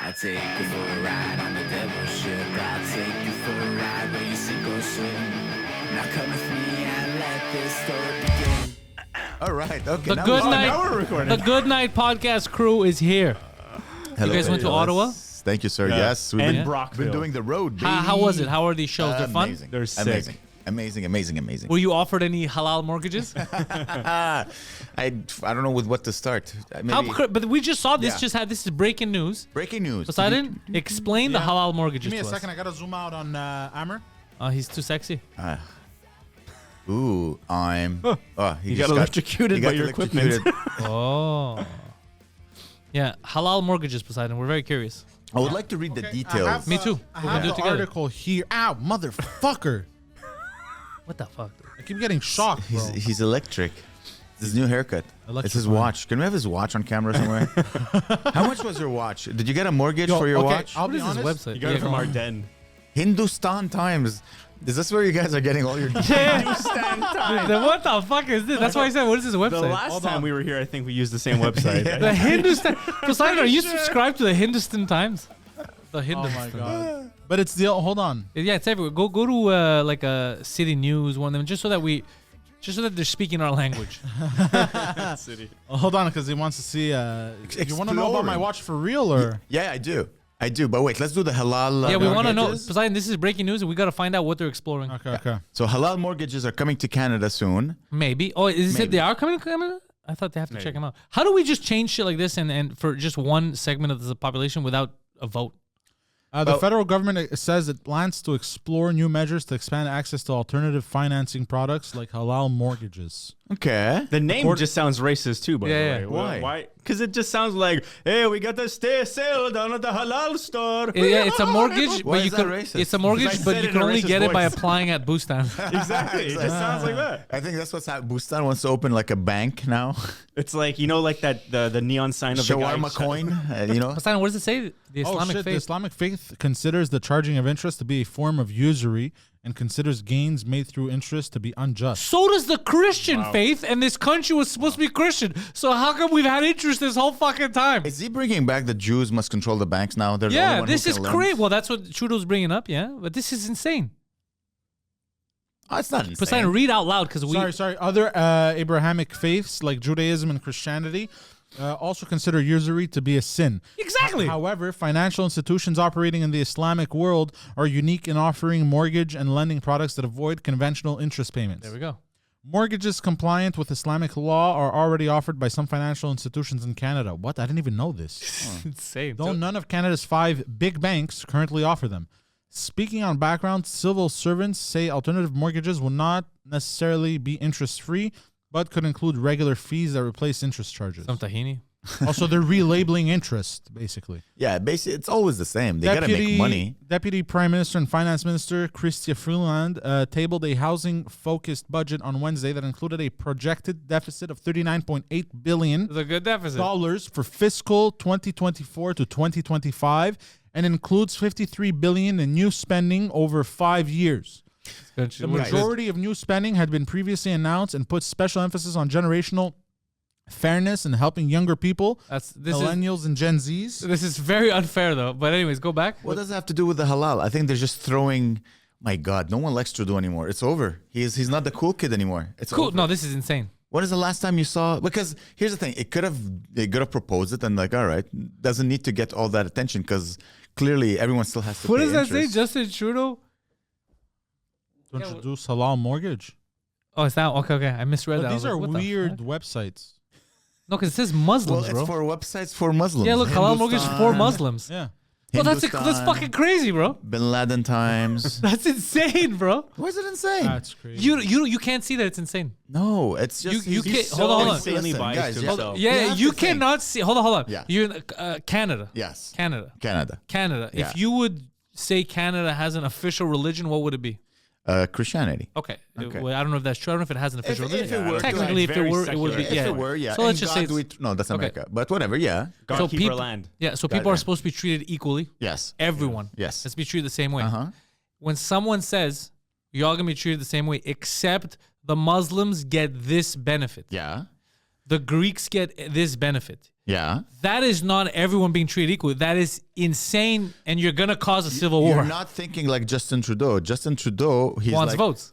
I'll take you for a ride on the devil's ship. I'll take you for a ride where you sink or swim. Now come with me and let this story begin. All right. Okay. The Goodnight Podcast crew is here. Hello, you guys went to Ottawa? Thank you, sir. Yes, we've And been Brockville. doing the road. Baby. How was it? How are these shows? They're fun? Amazing. They're sick. Amazing. Were you offered any halal mortgages? I don't know with what to start. Maybe But we just saw this. Yeah. This is breaking news. breaking news. Poseidon, explain the halal mortgages Give me a to second. us. I gotta zoom out on Amer. He's too sexy. Ooh, I'm. You got electrocuted by your equipment. Oh. Yeah, halal mortgages, Poseidon. We're very curious. I would like to read the details. Me too. I We can have do it the together. article here. Ow, motherfucker! What the fuck? I keep getting shocked, bro. He's electric. It's his new haircut. It's his Electrifying. watch. Can we have his watch on camera somewhere? How much was your watch? Did you get a mortgage for your watch? I'll What be is this honest. website? You got it from go on. Ardennes. Hindustan Times. Is this where you guys are getting all your? What the fuck is this? That's why I said, what is this The website? last time we were here, I think we used the same website. The Hindustan. Poseidon, are you subscribed to the Hindustan Times? The Oh Hindustan. my god! But it's the hold on. Yeah, it's everywhere. Go to like a city news one of them, just so that they're speaking our language. City. Hold on, because he wants to see. You want to know about my Exploring. watch for real, or Yeah, I do. But wait, let's do the halal. Yeah, we want to know. mortgages. Poseidon, this is breaking news, and we got to find out what they're exploring. okay. So halal mortgages are coming to Canada soon. Maybe. Oh, is it Maybe. they are coming to Canada? I thought they have to check them out. How do we just change shit like this and for just one segment of the population without a vote? The federal government says it plans to explore new measures to expand access to alternative financing products like halal mortgages. Okay. The name just sounds racist too, by Yeah, the way. yeah. Why? Because it just sounds like, hey, we got the sale down at the halal store. Yeah, it's a mortgage, Why but you is that can. racist? It's a Because mortgage, I but said you it can in a only racist get it by voice. applying at Bustan. Exactly. It just sounds like that. I think that's what's happening. Bustan wants to open like a bank now. It's like, like that the neon sign of the guy. Shawarma coin, you know. Poseidon, what does it say? The Islamic The faith. Islamic faith considers the charging of interest to be a form of usury and considers gains made through interest to be unjust. So does the Christian faith, and this country was supposed to be Christian. So how come we've had interest this whole fucking time? Is he bringing back the Jews must control the banks now? They're the only Yeah, one who this is can lend? crazy. Well, that's what Trudeau's bringing up, yeah. But this is insane. Oh, it's not insane. Poseidon, read out loud because we. Sorry. Other Abrahamic faiths like Judaism and Christianity also consider usury to be a sin. Exactly. However, financial institutions operating in the Islamic world are unique in offering mortgage and lending products that avoid conventional interest payments. There we go. Mortgages compliant with Islamic law are already offered by some financial institutions in Canada. What? I didn't even know this. Insane. Though none of Canada's 5 big banks currently offer them. Speaking on background, civil servants say alternative mortgages will not necessarily be interest-free, but could include regular fees that replace interest charges. Some tahini. Also, they're relabeling interest, basically. Yeah, basically, it's always the same. They gotta make money. Deputy Prime Minister and Finance Minister Chrystia Freeland tabled a housing-focused budget on Wednesday that included a projected deficit of $39.8 billion It's a good deficit. for fiscal 2024 to 2025 and includes $53 billion in new spending over 5 years. The majority of new spending had been previously announced and put special emphasis on generational fairness and helping younger people, millennials and Gen Zs. This is very unfair, though. But anyways, go back. What does it have to do with the halal? I think they're just throwing. My God, no one likes Trudeau anymore. It's over. He's not the cool kid anymore. It's Cool. over. No, this is insane. When is the last time you saw? Because here's the thing: they could have proposed it and like, all right, doesn't need to get all that attention because clearly everyone still has to. What pay does that say? interest. Justin Trudeau? To introduce halal mortgage. Oh, it's that. Okay. I misread But that. I these was are like, what the weird fuck? websites. No, because it says Well, Muslims, it's bro. for websites for Muslims. Yeah, look, halal mortgage for Hindustan, Muslims. Yeah. Well, that's Hindustan, fucking crazy, bro. Bin Laden Times. That's insane, bro. Why is it insane? That's crazy. You can't see that it's insane. No, it's just You he's can't- so hold on, hold on. Insanely Listen, biased guys, to yeah. himself. Yeah, have you to think. cannot see. Hold on. Yeah. You're in Canada. Yes, Canada. Canada. Yeah. If you would say Canada has an official religion, what would it be? Christianity. Okay. Okay. Well, I don't know if that's true. I don't know if it has an official If religion. it were, Technically, if it very were, it would be. secular. Yeah. If it were, yeah. So In let's just say God it's, no, that's Okay. America. But whatever, yeah. God So keep peop- our land. yeah. So God, people are yeah. supposed to be treated equally. Yes. Everyone. Yes. Let's be treated the same way. Uh-huh. When someone says you're all gonna be treated the same way, except the Muslims get this benefit, Yeah. the Greeks get this benefit. Yeah. That is not everyone being treated equally. That is insane, and you're gonna cause a civil war. You're not thinking like Justin Trudeau. Justin Trudeau, he's Wants like, votes.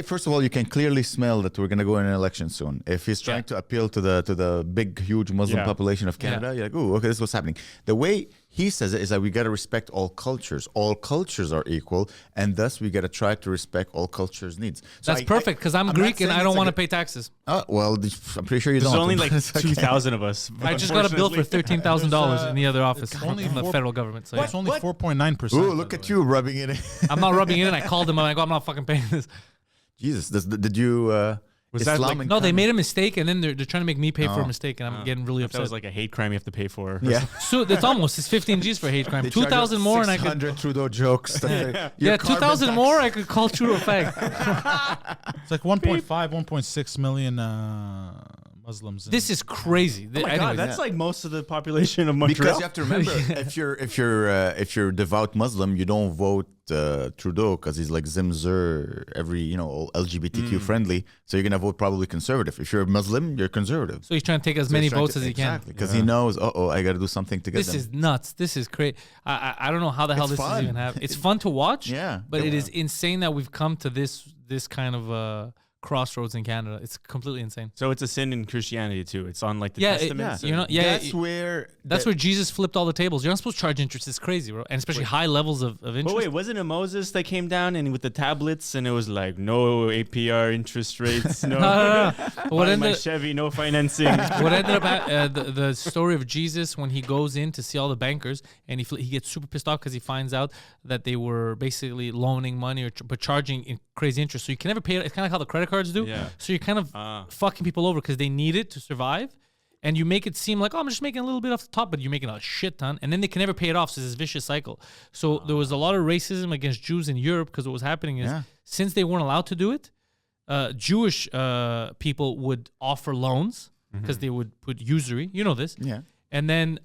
First of all, you can clearly smell that we're gonna go in an election soon. If he's trying to appeal to the big, huge Muslim population of Canada, you're like, oh, okay, this is what's happening. The way he says it is that we gotta respect all cultures. All cultures are equal, and thus we gotta try to respect all cultures' needs. So That's perfect because I'm Greek and I don't want to pay taxes. Well, I'm pretty sure you There's don't. only like It's okay. 2,000 of us. I just got a bill for $13,000 in the other office from only the federal government. So It's only 4.9%. Ooh, look at you rubbing it in. I'm not rubbing it in. I called them. I'm like, I'm not fucking paying this. Jesus, did you? Was that Islamic like- No, they made a mistake, and then they're trying to make me pay for a Oh. mistake, and I'm getting really That upset. was like a hate crime you have to pay for. Yeah. So it's almost it's 15 G's for hate crime. They charge 2,000 us more, and I could 600 Trudeau jokes. yeah 2,000 more. I could call Trudeau fag. It's like 1.5, 1.6 million Muslims. This is crazy. Oh my Anyways, God, that's like most of the population of Montreal. Because you have to remember, if you're devout Muslim, you don't vote Trudeau because he's like Zimzer, all LGBTQ friendly. So you're gonna vote probably conservative. If you're a Muslim, you're conservative. so he's trying to take as many votes as he can. Exactly, because he knows. I got to do something to get This them. is nuts. This is crazy. I don't know how the hell It's this fun. is even happening. It's fun to watch. Yeah. but Yeah. it is insane that we've come to this kind of crossroads in Canada. It's completely insane. So it's a sin in Christianity too. It's on like the Yeah, testaments. you know, yeah, That's where. That's where Jesus flipped all the tables. You're not supposed to charge interest. It's crazy, bro. And especially high levels of interest. But wait, wasn't it Moses that came down and with the tablets and it was like no APR interest rates, no, No. But what buy my ended, Chevy, no financing. what ended up the story of Jesus when he goes in to see all the bankers and he gets super pissed off because he finds out that they were basically loaning money but charging in crazy interest. So you can never pay it. It's kind of like how the credit cards do. Yeah. So you're kind of fucking people over because they need it to survive. And you make it seem like, I'm just making a little bit off the top, but you're making a shit ton. And then they can never pay it off. So it's this vicious cycle. So there was a lot of racism against Jews in Europe because what was happening is since they weren't allowed to do it, Jewish people would offer loans because they would put usury. You know this. Yeah. And then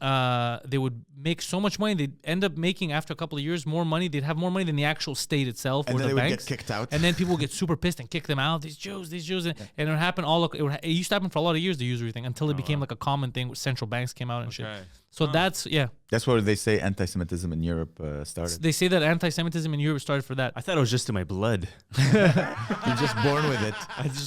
they would make so much money. They'd end up making, after a couple of years, more money. They'd have more money than the actual state itself And or then the they would banks. get kicked out. And then people would get super pissed and kick them out. These Jews. And it would happen it used to happen for a lot of years, the usury thing, until it became like a common thing where central banks came out and shit. So that's That's where they say anti-Semitism in Europe started. They say that anti-Semitism in Europe started for that. I thought it was just in my blood. You're just born with it.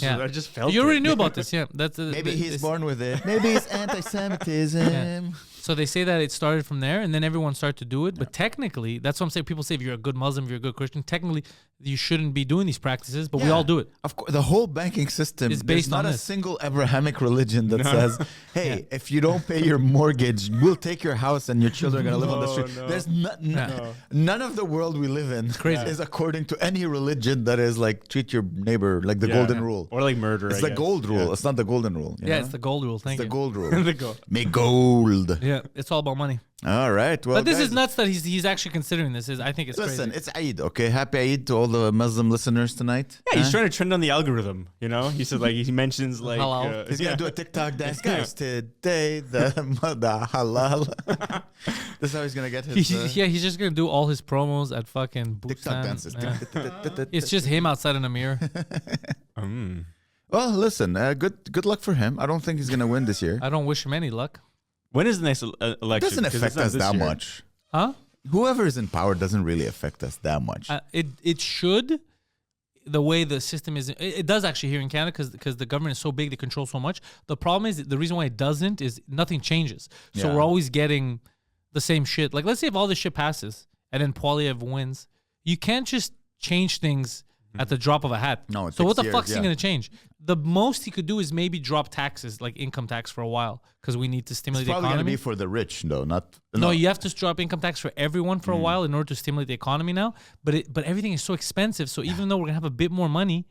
Yeah. I just felt You already it. knew about this, yeah. That's Maybe he's born with it. Maybe it's anti-Semitism. So they say that it started from there, and then everyone started to do it. But technically, that's what I'm saying. People say if you're a good Muslim, if you're a good Christian, technically you shouldn't be doing these practices, but we all do it. Of course, the whole banking system It's is based not on a this. single Abrahamic religion that says, "Hey, if you don't pay your mortgage, we'll take your house and your children are gonna live on the street." No. There's none of the world we live in crazy. is according to any religion that is like treat your neighbor like the golden rule. Or like murder. It's I the guess. gold rule. It's not the golden rule. you Yeah, know? it's the gold rule. Thank It's you. the gold rule. The gold. Make gold. Yeah, it's all about money. All right. Well, But this guys, is nuts that he's actually considering this. I think it's Listen, crazy. it's Eid, okay? Happy Eid to all the Muslim listeners tonight. Yeah, he's trying to trend on the algorithm. You know, he said like he mentions like Halal. He's gonna do a TikTok dance, guys. Today, the halal. This is how he's gonna get his He's just gonna do all his promos at fucking TikTok Busan. dances. Yeah. It's just him outside in a mirror. Well, listen, good luck for him. I don't think he's gonna win this year. I don't wish him any luck. When is the next It election? doesn't 'Cause affect it's not us this that year. much. Huh? Whoever is in power doesn't really affect us that much. It should. The way the system is, it does actually here in Canada because the government is so big, they control so much. The problem is the reason why it doesn't is nothing changes. So Yeah. we're always getting the same shit. Like let's say if all this shit passes and then Poilievre wins, you can't just change things at the drop of a hat. No, it so what takes the years, fuck's he yeah. gonna change? The most he could do is maybe drop taxes, like income tax, for a while because we need to stimulate It's the probably gonna economy. be for the rich, though. Not No, you have to drop income tax for everyone for a while in order to stimulate the economy now. But everything is so expensive. So even though we're gonna have a bit more money,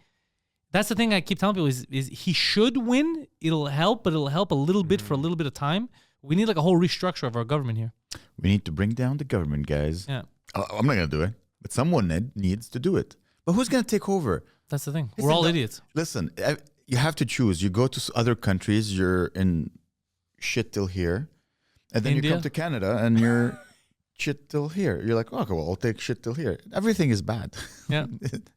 that's the thing I keep telling people is he should win. It'll help, but it'll help a little bit for a little bit of time. We need like a whole restructure of our government here. We need to bring down the government, guys. Yeah, I'm not gonna do it, but someone needs to do it. But who's gonna take over? that's the thing. Listen, We're all idiots. Listen, you have to choose. You go to other countries, you're in shit till here, and then you India? come to Canada and you're shit till here. You're like, okay, well, I'll take shit till here. Everything is bad. Yeah,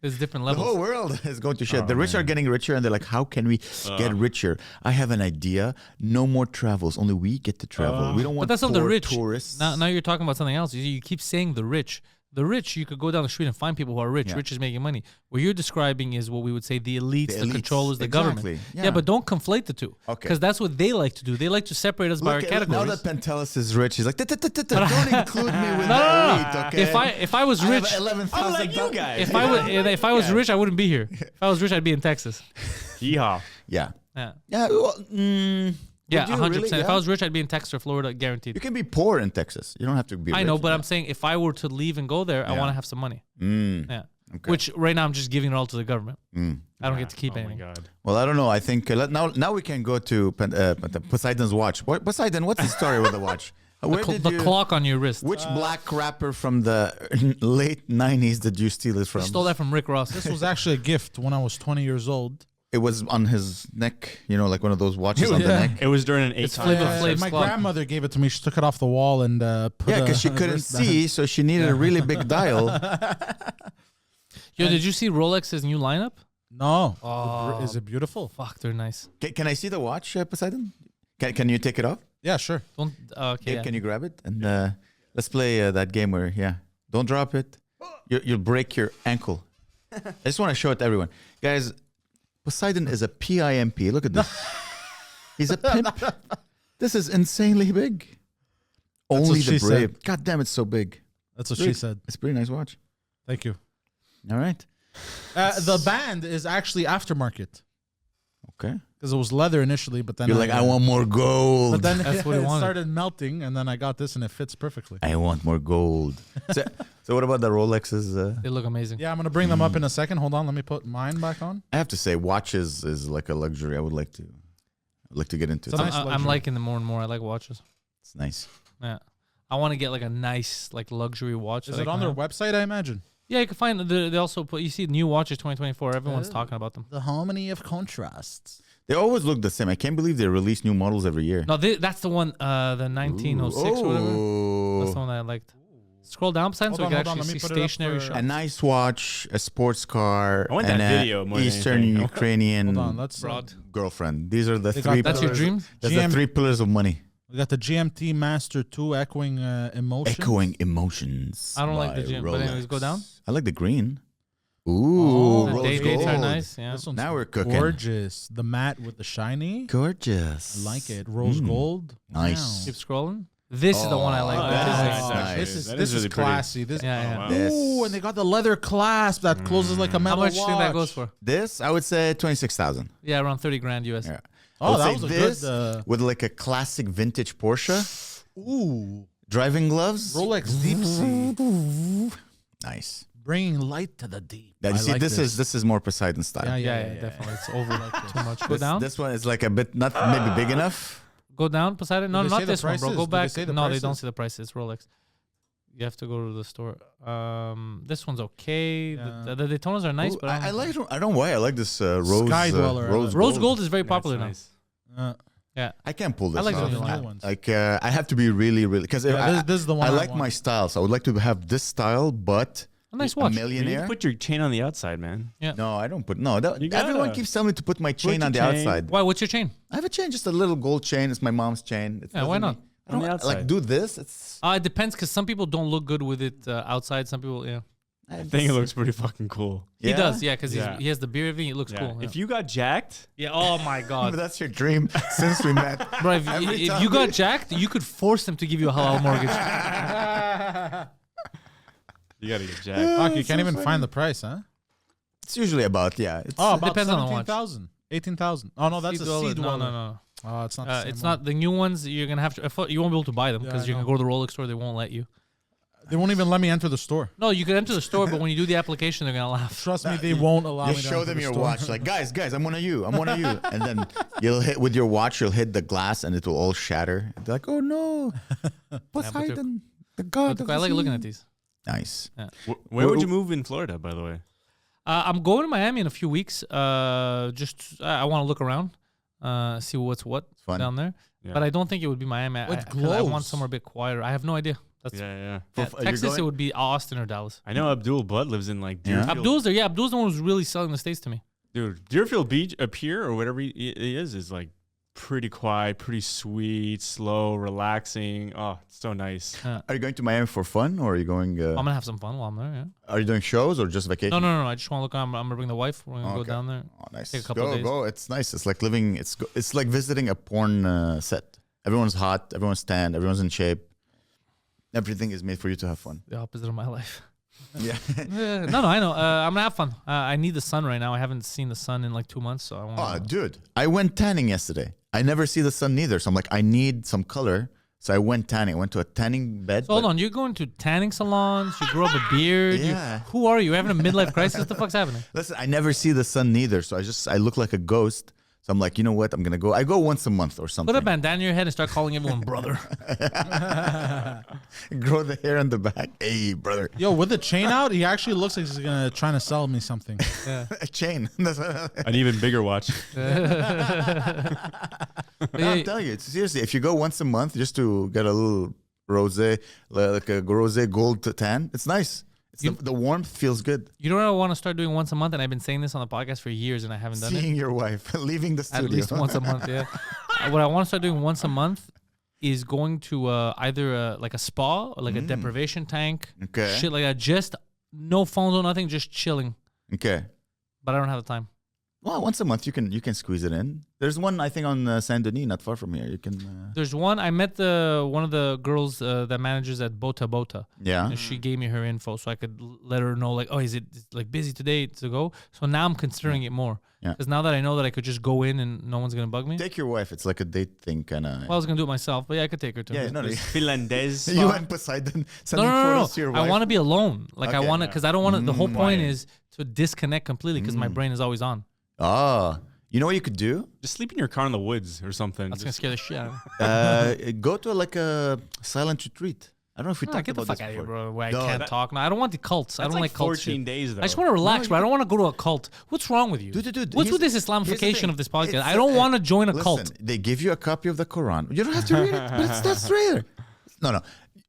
there's different The levels. whole world is going to shit. Oh, The rich man. are getting richer, and they're like, how can we get richer? I have an idea. No more travels. Only we get to travel. We don't But want that's not the poor rich. tourists. Now you're talking about something else. You keep saying the rich. The rich, you could go down the street and find people who are rich. Yeah. Rich is making money. What you're describing is what we would say the elites, the elites, controllers, the government. exactly, Yeah. yeah. But don't conflate the two. Okay. Because that's what they like to do. They like to separate us by our Look at, now categories. that Pantelis is rich, he's like, don't include me with No, the no, no. elite, okay? If I was I have rich, $11,000. Like you guys. if I was rich, I wouldn't be here. If I was rich, I'd be in Texas. Yeehaw. Yeah. Yeah. Yeah. Well, Yeah, would you 100%. really? If Yeah. I was rich, I'd be in Texas or Florida, You guaranteed. can be poor in Texas. You don't have to be I rich. know, but Yeah. I'm saying if I were to leave and go there, I Yeah. want to have some money. Yeah. Okay. Which right now I'm just giving it all to the government. I don't get to keep Oh my anything. god. Well, I don't know. I think now we can go to Poseidon's watch. Poseidon, what's the story with the watch? Where did The you, clock on your wrist. which black rapper from the late 90s did you steal it from? I stole that from Rick Ross. This was actually a gift when I was 20 years old. It was on his neck, like one of those watches on the Yeah. neck. It was during an It's 8 Flavor time. Flav's My clock. grandmother gave it to me. She took it off the wall and put Yeah, a because she couldn't wristband. see, so she needed a really big dial. Yo, did you see Rolex's new lineup? No. Oh. Is it beautiful? Fuck, they're nice. Can I see the watch, Poseidon? Can you take it off? Yeah, sure. Don't. Okay. Gabe, Yeah. can you grab it? And let's play that game where, don't drop it. You'll break your ankle. I just want to show it to everyone. Guys, Poseidon is a PIMP. Look at this. He's a pimp. This is insanely big. That's Only what the she brave. said. God damn, it's so big. That's what Really? she said. It's a pretty nice watch. Thank you. All right. The band is actually aftermarket Okay. because it was leather initially, but then You're like, I want more gold. But then That's what he it wanted. started melting, and then I got this, and it fits perfectly. I want more gold. so what about the Rolexes? They look amazing. Yeah, I'm gonna bring them up in a second. Hold on, let me put mine back on. I have to say, watches is like a luxury. I would like to get into. It's a It's, nice I'm luxury. liking them more and more. I like watches. it's nice. Yeah. I want to get like a nice like luxury watch. Is that it I on can their have. website? I imagine. Yeah, you can find. They also put. You see, new watches 2024. Everyone's talking about them. The harmony of contrasts. They always look the same. I can't believe they release new models every year. No, that's the one. The 1906 or whatever. That's the one that I liked. Scroll down beside so you can actually see stationary for- shots. A nice watch, a sports car, I want and that a video more than Eastern anything. Ukrainian Hold on, let's. Broad. girlfriend. These are the They got three. That's your pillars- dream? That's the GM 3 pillars of money. We got the GMT Master 2 echoing emotion. Echoing emotions. I don't like the by gym, but anyways, go Rolex. down. I like the green. Ooh, The rose day dates are gold. nice. Yeah. This one's Now we're cooking. gorgeous. The matte with the shiny. Gorgeous. I like it. Rose gold. Nice. Keep scrolling. This is the one I like. Oh, This is that's nice. nice. This is That this is is really pretty. classy. This Yeah, yeah. wow. This. Ooh, and they got the leather clasp that closes like a How metal much do you think that watch. goes for? This, I would say 26,000. Yeah, around 30 grand US. Yeah. I Oh, would that say was a this good. with like a classic vintage Porsche. Ooh, Driving gloves. Rolex Deep Sea, Nice. bringing light to the deep. Now, you I see, like this is more Poseidon style. Yeah, definitely. It's over too much. Go down. This one is like a bit not maybe big enough. Go down, Poseidon. No, Did they say not the this one, bro. prices? Go Did they back. say the No, they don't prices? see the prices. It's Rolex. You have to go to the store. This one's okay. Yeah. The Daytonas are nice, Ooh, but I like. I don't know why I like this rose. Sky Dweller, I rose, like. Rose gold is very popular now. Nice. Yeah. I can't pull this. I like off. the new new ones. Like I have to be really because Yeah, this is the one I I like want. my style, so I would like to have this style, but A nice a watch. You need to millionaire. put your chain on the outside, man. No, I don't put that, You gotta. everyone keeps telling me to put my chain your on the chain. outside. Why? What's your chain? I have a chain, just a little gold chain. It's my mom's chain. It's Yeah, why not? I don't On the like outside. do this. It's It depends because some people don't look good with it outside. Some people, yeah. I think it looks pretty fucking cool. He does, yeah, because Yeah. he has the beard thing. It looks Yeah. cool. Yeah. If you got jacked, yeah. Oh my But god, that's your dream since we met. bro! If Every you time got we- jacked, you could force them to give you a halal mortgage. you gotta get jacked. Fuck, you can't even find the price, huh? It's usually about It's, Oh, it about depends on the watch. 17,000, 18,000. Oh no, that's a Sea seed Dweller. dweller. No. Oh, it's not. The same It's one. not the new ones. You're gonna have to. You won't be able to buy them Yeah, because I you're gonna know. go to the Rolex store. They won't let you. They won't even let me enter the store. No, you can enter the store, but when you do the application, they're gonna laugh. Trust me, they won't allow You me to show enter them the your store. watch, like guys, I'm one of you, and then you'll hit with your watch, you'll hit the glass, and it will all shatter. They're like, oh no, Poseidon, the god. of I the like looking sea." at these. Nice. Where would you move in Florida, by the way? I'm going to Miami in a few weeks. I want to look around, see what's what Fun. down there. Yeah. But I don't think it would be Miami. With 'cause I want globes. somewhere a bit quieter. I have no idea. That's Yeah. Texas. It would be Austin or Dallas. I know Abdul Butt lives in like Deerfield. Abdul's there. Yeah, Abdul's the one who's really selling the States to me. Dude, Deerfield Beach up here or whatever it is like pretty quiet, pretty sweet, slow, relaxing. Oh, it's so nice. Are you going to Miami for fun, or are you going? I'm gonna have some fun while I'm there. Yeah. Are you doing shows or just vacation? No. I just want to look. I'm gonna bring the wife. We're gonna go down there. Oh, nice. Take a couple of days. Go. It's nice. It's like living. It's like visiting a porn set. Everyone's hot. Everyone's tanned. Everyone's in shape. Everything is made for you to have fun. The opposite of my life. Yeah. No, I know. I'm gonna have fun. I need the sun right now. I haven't seen the sun in like 2 months, so I want. Oh, dude, I went tanning yesterday. I never see the sun neither, so I'm like, I need some color. So I went tanning. I went to a tanning bed. So hold on, you're going to tanning salons. You grew up a beard. Yeah. Who are you? You're having a midlife crisis. What the fuck's happening? Listen, I never see the sun neither, so I look like a ghost. So I'm like, you know what? I'm gonna go. I go once a month or something. Put a bandana in your head and start calling everyone brother. Grow the hair in the back. Hey, brother. Yo, with the chain out, he actually looks like he's trying to sell me something. Yeah. A chain. An even bigger watch. I'm telling you, seriously, if you go once a month just to get a little rosé, like a rosé gold tan, it's nice. The warmth feels good. You know what I want to start doing once a month, and I've been saying this on the podcast for years, and I haven't done it. Seeing your wife, leaving the studio. At least once a month, yeah. What I want to start doing once a month is going to either like a spa or like a deprivation tank. Okay. Shit like that. Just no phones or nothing, just chilling. Okay. But I don't have the time. Well, once a month you can squeeze it in. There's one I think on Saint Denis, not far from here. You can. There's one. I met one of the girls that manages at Bota Bota. Yeah. And she gave me her info so I could let her know like, oh, is it like busy today to go? So now I'm considering it more. Yeah. Because now that I know that I could just go in and no one's gonna bug me. Take your wife. It's like a date thing, kind of. Well, I was gonna do it myself, but yeah, I could take her too. Yeah, no. Finlandese. You and Poseidon sending No. photos to your wife. I want to be alone. Like I Okay. want to, because I don't want to. The whole point Right. is to disconnect completely because my brain is always on. Ah, you know what you could do? Just sleep in your car in the woods or something. That's gonna Just- scare the shit out of me. Go to like a silent retreat. I don't know if we talked Get the about fuck this out of here, before. bro. Where I No, can't that- talk. No, I don't want the cults. I That's don't like cult 14 shit. days, though. I just want to relax, bro. I don't want to go to a cult. What's wrong with you? Dude, What's here's- with this here's the Islamification thing. of this podcast? It's I don't want to join a Listen, cult. they give you a copy of the Quran. You don't have to read it, but it's not straight. No.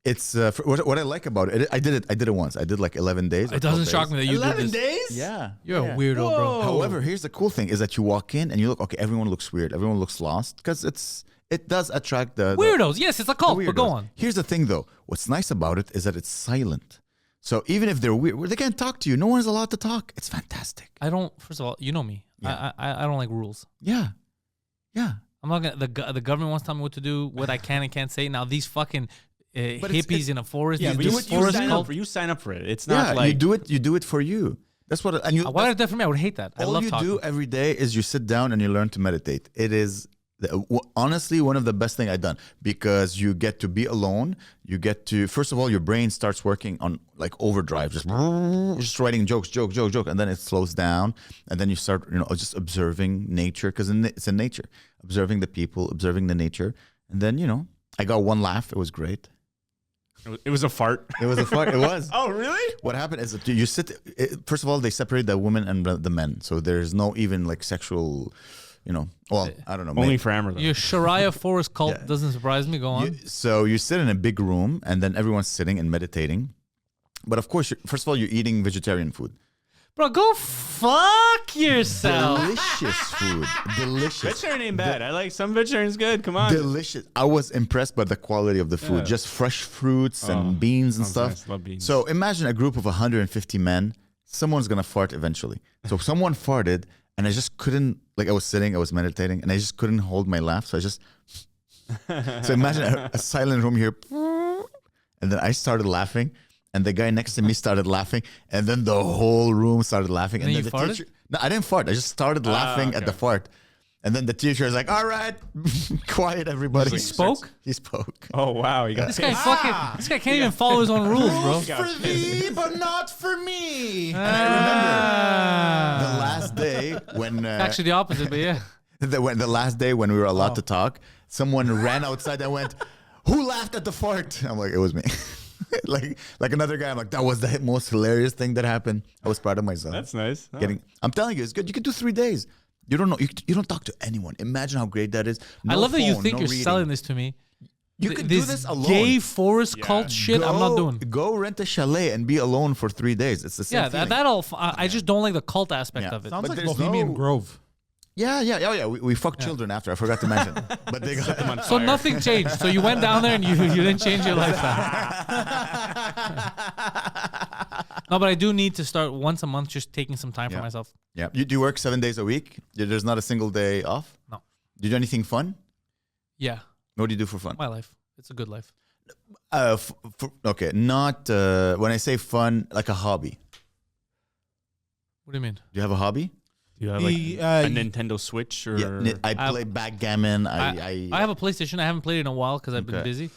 It's what I like about it. I did it once. I did like 11 days. It doesn't shock me that you did this. days? Yeah. You're a weirdo, bro. However, here's the cool thing: is that you walk in and you look. Okay, everyone looks weird. Everyone looks lost because it does attract the Weirdos. Yes, it's a cult. the But go weirdos. on. Here's the thing, though. What's nice about it is that it's silent. So even if they're weird, they can't talk to you. No one is allowed to talk. It's fantastic. I don't. First of all, you know me. Yeah. I don't like rules. Yeah. I'm not gonna. The government wants to tell me what to do, what I can and can't say. Now these fucking hippies in a forest. Yeah, these but forest cult. you sign up for it. It's Yeah, not like you do it for you. That's what and you Why did that for me? I would hate that. I all love you talking. do every day is you sit down and you learn to meditate. It is honestly one of the best thing I've done because you get to be alone. You get to first of all your brain starts working on like overdrive, just writing joke, and then it slows down, and then you start just observing nature because it's in nature, observing the people, observing the nature, and then I got one laugh. It was great. it was a fart. It was a fun. It was. Oh, really? What happened is that you sit. First of all, they separate the women and the men, so there's no even like sexual. Well, I don't know. Only for Amer, though. Your Sharia forest cult Yeah. doesn't surprise me. Go on. So you sit in a big room, and then everyone's sitting and meditating. But of course, first of all, you're eating vegetarian food. Bro, go fuck yourself. Delicious food. Delicious. Vegetarian ain't bad. I like some vegetarian's good. Come on. Delicious. I was impressed by the quality of the food. Yeah. Just fresh fruits and beans and sounds stuff. nice. Love beans. So imagine a group of 150 men. Someone's gonna fart eventually. So someone farted, and I just couldn't. Like I was sitting, I was meditating, and I just couldn't hold my laugh. So I just. So imagine a silent room here, and then I started laughing, and the guy next to me started laughing, and then the whole room started laughing. And then then you the farted? teacher. No, I didn't fart. I just started laughing at the fart. And then the teacher is like, all right, quiet, everybody. He spoke? He spoke. Oh, wow. You got This guy fucking. This guy can't even follow his own rules, bro. For thee, but not for me. And I remember the last day when... Actually, the opposite, but yeah. the last day when we were allowed to talk, someone ran outside and went, who laughed at the fart? I'm like, it was me. like another guy, I'm like, that was the most hilarious thing that happened. I was proud of myself. That's nice. Oh. I'm telling you, it's good. You can do 3 days. You don't know. You don't talk to anyone. Imagine how great that is. I No love that you phone, think no you're reading. selling this to me. You can do this alone. Gay forest cult shit. I'm not doing. Go rent a chalet and be alone for 3 days. It's the same. Yeah, that all. I just don't like the cult aspect of it. Sounds But like there's Bohemian Grove. Yeah. We fucked children after. I forgot to mention. But they got them on So fire. nothing changed. So you went down there and you didn't change your lifestyle. No, but I do need to start once a month just taking some time for myself. Yeah. You do work 7 days a week? There's not a single day off? No. Do you do anything fun? Yeah, What do you do for fun? my life. It's a good life. Okay, not when I say fun, like a hobby. What do you mean? Do you have a hobby? Do you have He, like a Nintendo Switch or? I play backgammon. I have a PlayStation. I haven't played it in a while because I've been Okay. busy.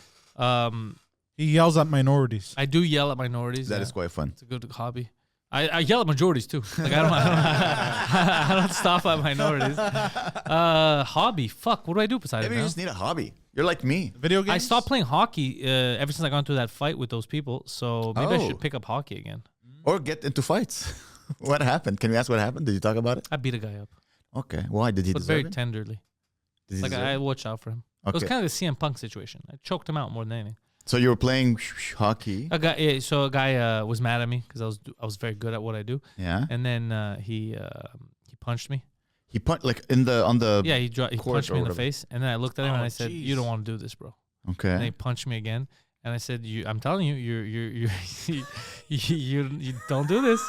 he yells at minorities. I do yell at minorities. That is quite fun. It's a good hobby. I yell at majorities too. Like I don't stop at minorities. Hobby. Fuck. What do I do besides Maybe that? you just need a hobby. You're like me. Video games. I stopped playing hockey ever since I got into that fight with those people. So maybe I should pick up hockey again. Or get into fights. What happened? Can we ask what happened? Did you talk about it? I beat a guy up, Okay. Why did he but deserve very it? tenderly. Did he Like deserve I it? watch out for him. It was Okay. kind of the CM Punk situation. I choked him out more than anything. So you were playing hockey. A guy was mad at me because I was very good at what I do, Yeah. and then he punched me. He punched like on the. Yeah, he court punched me or in the whatever. face, and then I looked at him and Oh, I said, jeez. "You don't want to do this, bro." And Okay. he punched me again, and I said, I'm telling you, you you don't do this."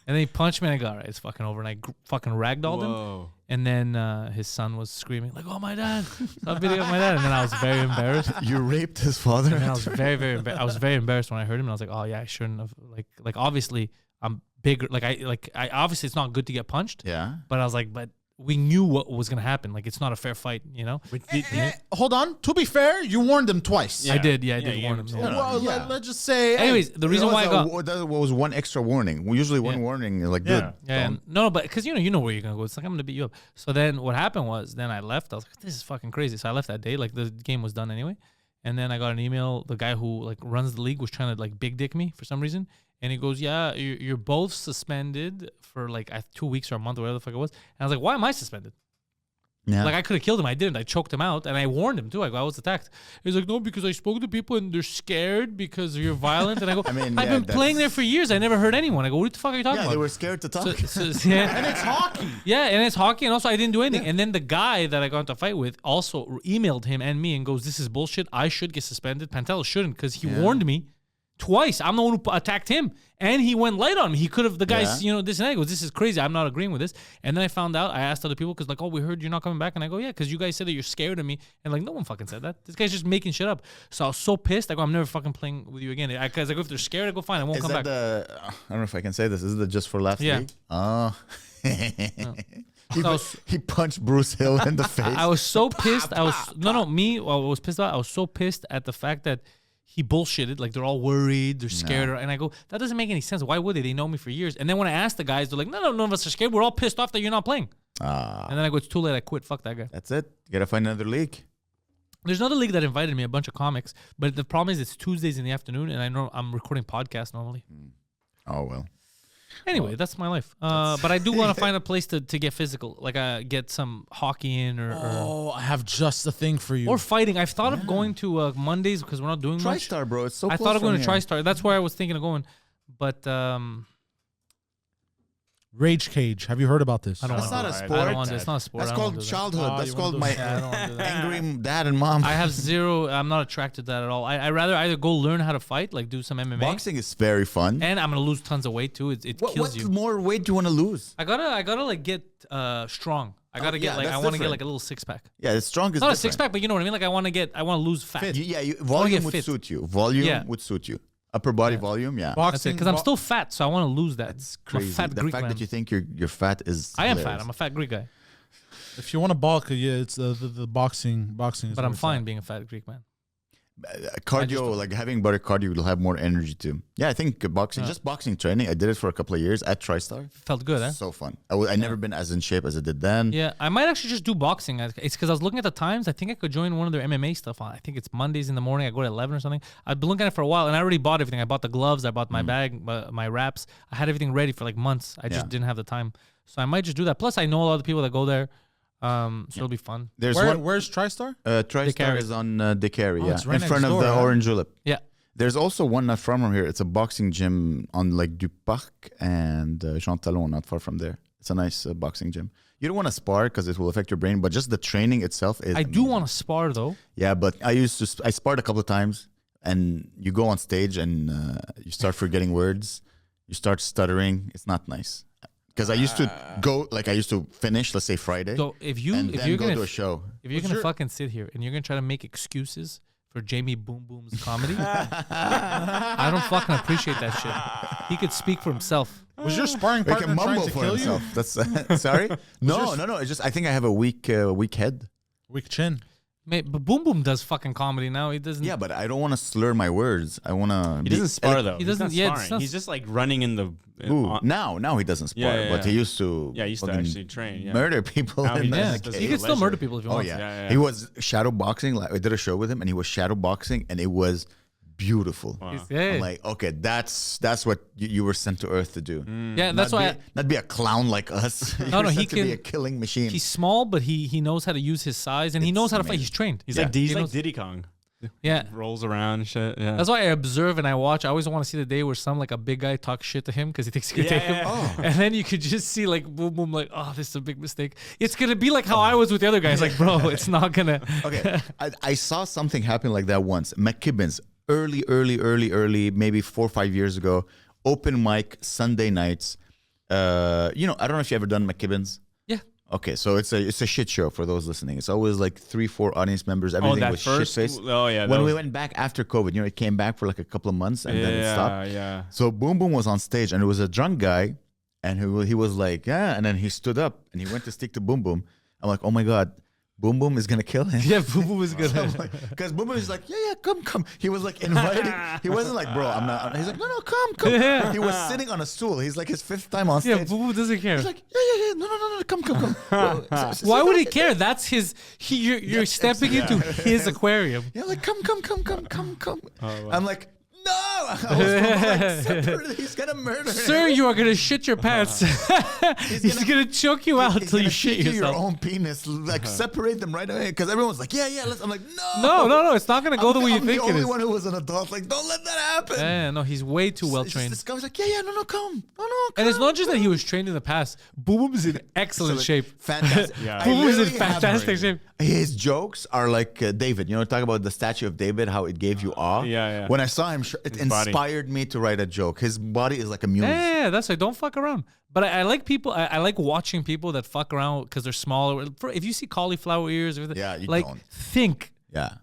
And then he punched me, and I go, "All right, it's fucking over." And I fucking ragdolled him. Whoa. And then his son was screaming like, "Oh, my dad!" Stop beating up my dad. And then I was very embarrassed. You raped his father. And then I was I was very embarrassed when I heard him. And I was like, "Oh yeah, I shouldn't have." Like obviously I'm bigger. I obviously it's not good to get punched. Yeah. But I was like, but we knew what was gonna happen. Like it's not a fair fight, you know. Hold on. To be fair, you warned them twice. I did. Yeah, I did Yeah, warn him. yeah. Yeah. Well, Yeah. let's just say. Anyways, the reason why I got that was one extra warning. Usually one Yeah. warning is like Yeah. good. Yeah, Don't- no, but because you know where you're gonna go. It's like I'm gonna beat you up. So then what happened was, then I left. I was like, this is fucking crazy. So I left that day. Like the game was done anyway. And then I got an email. The guy who like runs the league was trying to like big dick me for some reason. And he goes, "Yeah, you're both suspended for like 2 weeks or a month or whatever the fuck it was." And I was like, "Why am I suspended?" Yeah. Like I could have killed him. I didn't. I choked him out, and I warned him too. I go, "I was attacked." He's like, "No, because I spoke to people and they're scared because you're violent." And I go, I mean, "I've yeah, been playing there that's- for years. I never heard anyone." I go, "What the fuck are you talking yeah, about?" they were scared to talk. Yeah. And it's hockey. Yeah, and it's hockey, and also I didn't do anything. And then the guy that I got into a fight with also emailed him and me and goes, "This is bullshit. I should get suspended. Pantelis shouldn't because he warned me twice. I'm the one who attacked him, and he went light on me. He could have the guys, Yeah. this and that." He goes, "This is crazy. I'm not agreeing with this." And then I found out. I asked other people because like, "Oh, we heard you're not coming back," and I go, "Yeah, because you guys said that you're scared of me," and like no one fucking said that. This guy's just making shit up. So I was so pissed. I go, "I'm never fucking playing with you again." Because I go, if they're scared, I go, "Fine, I won't Is come that back." the? I don't know if I can say this. Is it the Just for Laughs Yeah. league? Oh. So I was- He punched Bruce Hill in the face. I was so pissed. I was me. I was pissed about. I was so pissed at the fact that he bullshitted. Like they're all worried, they're scared, and I go, that doesn't make any sense. Why would they? They know me for years. And then when I asked the guys, they're like, no, none of us are scared. We're all pissed off that you're not playing. And then I go, it's too late. I quit. Fuck that guy. That's it. You gotta find another league. There's another league that invited me, a bunch of comics, but the problem is it's Tuesdays in the afternoon, and I know I'm recording podcasts normally. Oh well. Anyway, that's my life. But I do want to find a place to get physical, like get some hockey in or Oh, I have just the thing for you. or fighting. I've thought of going to Mondays because we're not doing much. TriStar, bro. It's so I close thought of going from to here. TriStar. That's where I was thinking of going, but Rage Cage. Have you heard about this? I don't That's want not a to. sport. I don't want to. It's not a sport. That's I don't wanna called do that. childhood. Oh, That's you wanna called do my that? Yeah, I don't want to do that. angry dad and mom. I have zero. I'm not attracted to that at all. I rather either go learn how to fight, like do some MMA, Boxing is very fun. and I'm gonna lose tons of weight too. It kills What you. more weight do you want to lose? I gotta like get strong. I gotta get yeah, like that's I want to get different. like a little six pack. Yeah, it's strong. Not a six pack, but you know what I mean. Like I want to lose fat. Volume get would fit. suit you. Volume Yeah. would suit you. Upper body volume, yeah. That's it. Boxing. Because I'm still fat, so I want to lose that. That's I'm a crazy. fat The Greek fact man. that you think you're fat is I am hilarious. fat. I'm a fat Greek guy, If you want to bulk, yeah, it's the boxing. Boxing is but where I'm it's fine at. being a fat Greek man. Cardio, like having better cardio, will have more energy too. Yeah, I think boxing, just boxing training. I did it for a couple of years at TriStar. Felt good, eh? So fun. I never been as in shape as I did then. Yeah, I might actually just do boxing. It's because I was looking at the times. I think I could join one of their MMA stuff on. I think it's Mondays in the morning. I go at 11 or something. I've been looking at it for a while, and I already bought everything. I bought the gloves. I bought my bag, my wraps. I had everything ready for like months. I just Yeah. didn't have the time. So I might just do that. Plus, I know a lot of the people that go there. So it'll be fun. There's Where's TriStar? TriStar Carry. is on the Carry, Oh, yeah, it's right in next front of door, the huh? Orange Julep. Yeah. There's also one not far from here. It's a boxing gym on like Du Parc and Jean Talon, not far from there. It's a nice boxing gym. You don't want to spar because it will affect your brain, but just the training itself is. I do amazing. want to spar though. Yeah, but I sparred a couple of times, and you go on stage and you start forgetting words, you start stuttering. It's not nice. Because I used to finish, let's say Friday, So if and then you're go gonna to a show. if you're gonna fucking sit here and you're gonna try to make excuses for Jamie Boom Boom's comedy, I don't fucking appreciate that shit. He could speak for himself. Was your sparring He partner can trying mumble to for kill himself. you? That's sorry. No. It's just I think I have a weak head. Weak chin. Mate, but Boom Boom does fucking comedy now. He doesn't. Yeah, but I don't want to slur my words. I want to. He doesn't spar though. He doesn't- He's yeah, not it's sparring. not- He's just like running in the. Now he doesn't spar, Yeah, but he used to. Yeah, he used to fucking actually train. Yeah. murder people. Now he in the does- Yeah, does cage. he can still leisure. murder people if he Oh wants. yeah. Yeah. He was shadow boxing. Like I did a show with him, and he was shadow boxing, and it was beautiful. Wow. Yeah, I'm like, okay, that's what you were sent to Earth to do. yeah, that's why. Not be a clown like us. No, You're no, he sent to be can- a killing machine. He's small, but he knows how to use his size, and he It's knows how to fight. amazing. He's trained. He's Yeah. like he's He like knows- Diddy Kong. Yeah. Rolls around and shit. Yeah. That's why I observe and I watch. I always want to see the day where some like a big guy talks shit to him because he thinks he can take him. Oh. And then you could just see like Boom Boom like, oh, this is a big mistake. It's gonna be like how I was with the other guys. Like, bro, it's not gonna. Okay, I saw something happen like that once. McKibben's early, maybe 4 or 5 years ago. Open mic Sunday nights. I don't know if you ever done McKibben's. Yeah. Okay, so it's a shit show for those listening. It's always like 3-4 audience members. Everything that was first. shit faced. Oh yeah. When that we was- went back after COVID, it came back for like a couple of months and then it stopped. Yeah. So Boom Boom was on stage and it was a drunk guy, and he was like, yeah, and then he stood up and he went to stick to Boom Boom. I'm like, oh my god, Boom Boom is gonna kill him. Yeah, Boom Boom is gonna. Because Boom Boom is like, yeah, come. He was like inviting. He wasn't like, bro, I'm not. He's like, no, come. Yeah. He was sitting on a stool. He's like his 5th time on Yeah, stage. Boom Boom doesn't care. He's like, yeah, no, come. Bro, Why would he care? That's his. You're stepping into his aquarium. Yeah, like come. I'm like, no. I was like, separate. He's gonna murder him. Sir, you are gonna shit your pants. He's gonna choke you out He's till you gonna shit feed you your yourself. own penis. Like separate them right away. Because everyone's like, yeah, let's. I'm like, no. No, it's not gonna go the way you I'm think the it only is. one who was an adult. Like, don't let that happen. Yeah, no, he's way too well It's just trained. This guy was like, yeah, no, come. No, come. And it's not just that he was trained in the past. Boom Boom is in excellent shape. Fantastic. Yeah. Boom Boom is in literally have fantastic shape. His jokes are like David. Talk about the statue of David, how it gave you awe. Yeah. When I saw him, it His body. inspired me to write a joke. His body is like a muse. Yeah, that's why. Don't fuck around. But I like people. I like watching people that fuck around because they're smaller. If you see cauliflower ears, or Yeah, you like don't. think. Yeah.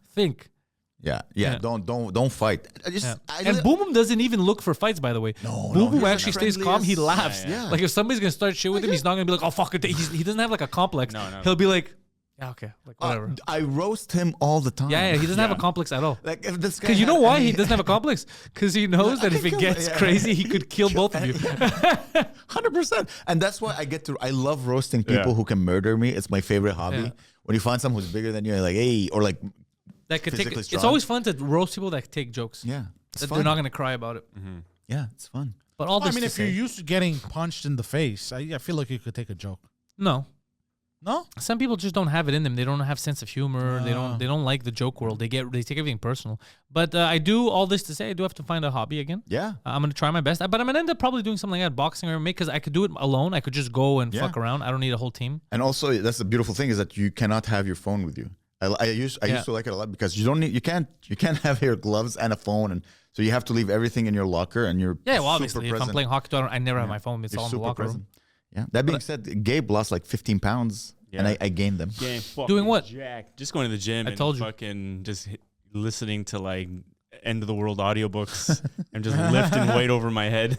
Yeah. Don't fight. And Boom Boom doesn't even look for fights, by the way. No, Boom Boom he's actually the stays calm. He friendliest. laughs. Yeah. Like if somebody's gonna start shit with him, he's not gonna be like, oh fuck it. He doesn't have like a complex. No. He'll be like, yeah, okay, like whatever. I roast him all the time. Yeah, he doesn't have a complex at all. Like if this guy. Because you know had why any- he doesn't have a complex? Because he knows that if it kill gets him. Yeah. crazy, he could kill both of you. 100%. And that's why I love roasting people Yeah. who can murder me. It's my favorite hobby. Yeah. When you find someone who's bigger than you, you're like, hey, or like, That could take. Physically It's strong. always fun to roast people that take jokes. yeah, it's That fun. they're not gonna cry about it. Yeah, it's fun. But all I this mean, to if you're say, used to getting punched in the face, I feel like you could take a joke. no. No? Some people just don't have it in them. They don't have sense of humor. They Ah. don't like the joke world. They take everything personal. But I do all this to say I do have to find a hobby again. Yeah. I'm gonna try my best, but I'm gonna end up probably doing something like that, boxing or MMA, because I could do it alone. I could just go and Yeah. fuck around. I don't need a whole team. And also, that's the beautiful thing is that you cannot have your phone with you. I used to like it a lot because you can't have your gloves and a phone, and so you have to leave everything in your locker, and you're Yeah, well, super obviously, if I'm present. playing hockey, I never have my phone. It's You're all in the super locker present. room. Yeah. That being said, Gabe lost like 15 pounds, and Yeah. I gained them. Game Doing what? Jack. Just going to the gym I and told you. fucking just listening to like end of the world audiobooks and just lifting weight over my head.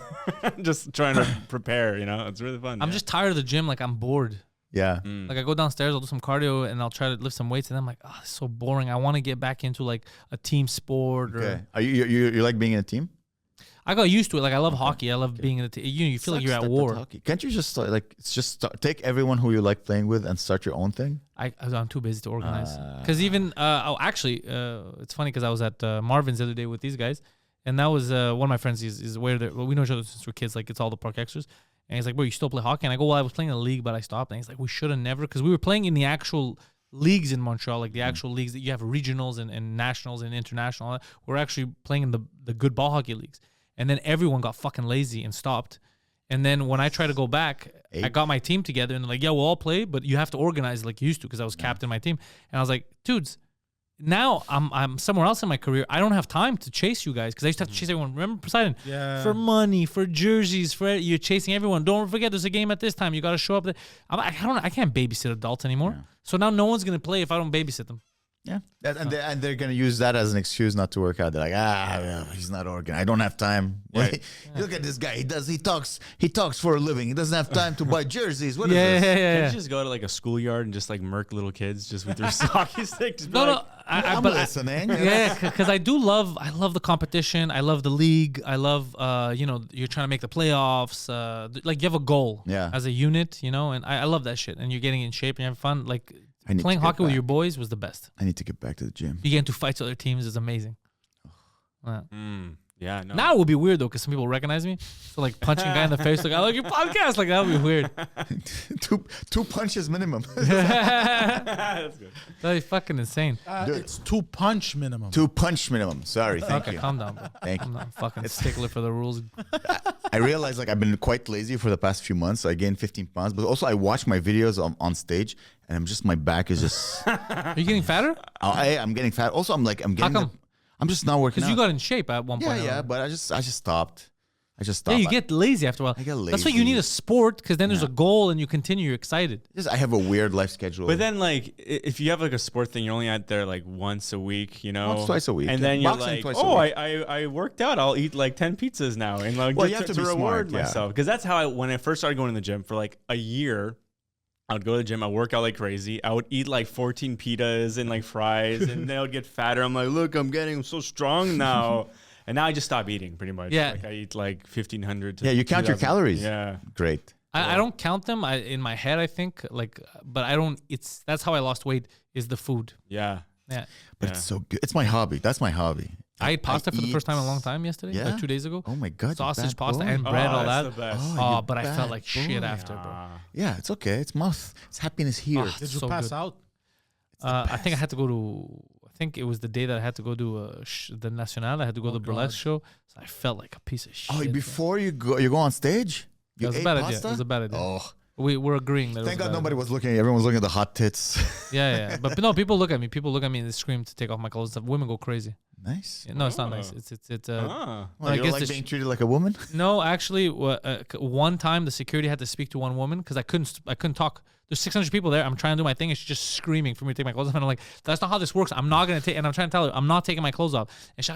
Just trying to prepare, It's really fun. I'm just tired of the gym. Like I'm bored. Yeah. Like I go downstairs, I'll do some cardio, and I'll try to lift some weights, and I'm like, oh, it's so boring. I want to get back into like a team sport. Or Okay. Are you like being in a team? I got used to it. Like I love hockey. I love being in a team. You feel like Sucks you're at that war. hockey. Can't you just take everyone who you like playing with and start your own thing? I'm too busy to organize. Because even it's funny because I was at Marvin's the other day with these guys, and that was one of my friends. Is where we know each other since we're kids. Like it's all the park extras, And he's like, bro, you still play hockey? And I go, well, I was playing in the league, but I stopped. And he's like, we should have never, because we were playing in the actual leagues in Montreal, like the actual leagues that you have regionals and nationals and international. We're actually playing in the good ball hockey leagues. And then everyone got fucking lazy and stopped. And then when I tried to go back, I got my team together and they're like, yeah, we'll all play, but you have to organize like you used to, because I was captain of my team. And I was like, dudes, now I'm somewhere else in my career. I don't have time to chase you guys, because I used to have to chase everyone. Remember Poseidon? Yeah. For money, for jerseys, for you're chasing everyone. Don't forget there's a game at this time. You got to show up. I can't babysit adults anymore. Yeah. So now no one's gonna play if I don't babysit them. Yeah, and they're gonna use that as an excuse not to work out. They're like, he's not organized. I don't have time. Right. Look at this guy. He talks for a living. He doesn't have time to buy jerseys. What is this? Can you just go to like a schoolyard and just like murk little kids just with your hockey stick? Just I'm listening. Yeah, because I love the competition. I love the league. I love, you're trying to make the playoffs. Like you have a goal as a unit, and I love that shit. And you're getting in shape and you're having fun. Like playing hockey with your boys was the best. I need to get back to the gym. You get into fights with other teams is amazing. Yeah, no. Now it would be weird though, because some people recognize me. So like punching a guy in the face, like I like your podcast, like that would be weird. two punches minimum. That's good. That'd be fucking insane. It's 2 punch minimum. 2 punch minimum. Sorry, thank you. Calm down, bro. Thank you. I'm not fucking stickler for the rules. I realized like I've been quite lazy for the past few months. I gained 15 pounds, but also I watch my videos on stage, and my back is just. Are you getting fatter? I'm getting fat. Also, I'm getting. How come? I'm just not working out. Because you got in shape at one point. Yeah, but I just stopped. Yeah, you get lazy after a while. I get lazy. That's why you need a sport, because then there's a goal and you continue. You're excited. I have a weird life schedule. But then, like, if you have like a sport thing, you're only out there like once a week, Once, twice a week. And then you're like, I worked out. I'll eat like 10 pizzas now, and like you have to reward smart, myself. Because that's how when I first started going to the gym for like a year. I would go to the gym. I work out like crazy. I would eat like 14 pitas and like fries, and then I would get fatter. I'm like, look, I'm so strong now. And now I just stop eating pretty much. Yeah. Like I eat like 1,500 to you count your calories. Yeah. Great. I don't count them. In my head, I think but I don't. That's how I lost weight, is the food. Yeah. Yeah. But it's so good. It's my hobby. That's my hobby. I ate pasta for the first time in a long time yesterday, like 2 days ago. Oh my God. Sausage, pasta, and bread, all that. The best. But I felt like shit after, bro. Yeah, it's okay. It's mouth. It's happiness here. Did you pass out? I think I had to go to. I think it was the day that I had to go to the National. I had to go to the burlesque show, so I felt like a piece of shit. Oh, before you go on stage? It was a bad idea. It was a bad idea. Oh. We're agreeing that. Thank God nobody was looking. Everyone was looking at the hot tits. Yeah. But no, people look at me. People look at me and they scream to take off my clothes. Women go crazy. Nice. Yeah, no, it's not nice. It's well, you don't like being treated like a woman? No, actually, one time the security had to speak to one woman because I couldn't talk. There's 600 people there. I'm trying to do my thing, and she's just screaming for me to take my clothes off. And I'm like, that's not how this works. I'm not gonna take. And I'm trying to tell her I'm not taking my clothes off. And she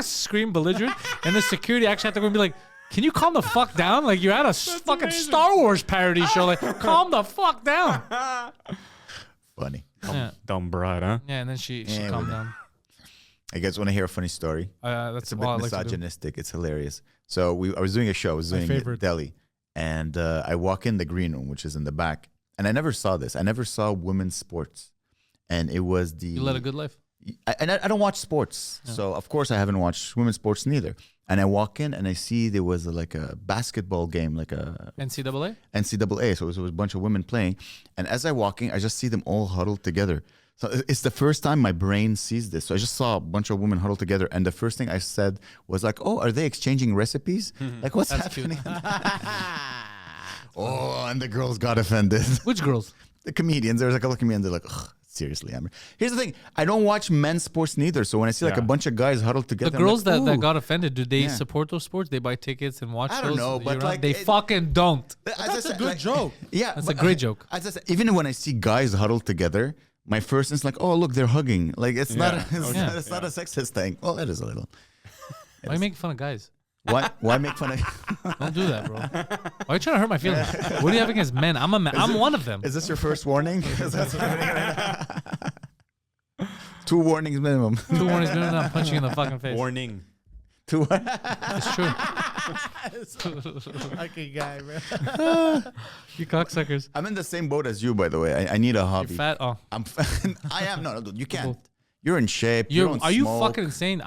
scream belligerent. And the security actually had to go and be like, can you calm the fuck down? Like you're at a fucking amazing Star Wars parody show. Like calm the fuck down. Funny. Dumb broad, huh? Yeah, and then she calmed down. I guys want to hear a funny story? That's a bit misogynistic. It's hilarious. So I was doing a show. I was doing it in Delhi, and I walk in the green room, which is in the back, and I never saw this. I never saw women's sports, and it was the. You led a good life. I don't watch sports, so of course I haven't watched women's sports neither. And I walk in and I see there was like a basketball game, like a NCAA. So it was a bunch of women playing, and as I walk in, I just see them all huddled together. So it's the first time my brain sees this. So I just saw a bunch of women huddled together, and the first thing I said was like, "Oh, are they exchanging recipes? Like what's happening?" Oh, and the girls got offended. Which girls? The comedians. There was a couple of comedians. They're like, ugh. Seriously, Amer. Here's the thing. I don't watch men's sports neither. So when I see like a bunch of guys huddled together, the girls that got offended, do they support those sports? They buy tickets and watch I those? don't know, but like they fucking don't. That's a good joke. Yeah, that's a great joke. Even when I see guys huddled together, my first instinct like, oh look, they're hugging. Like it's not a sexist thing. Well, it is a little. Why are you making fun of guys? Why make fun of? Don't do that, bro. Why are you trying to hurt my feelings? What do you have against men? I'm a man. I'm one of them. Is this your first warning? 2 warnings minimum. 2 warnings minimum. I'm punching you in the fucking face. Warning. 2. It's true. Lucky guy, bro. You cocksuckers. I'm in the same boat as you, by the way. I need a hobby. You're fat. Oh, I am. No, you can't. You're in shape. You don't Are you smoke. fucking insane?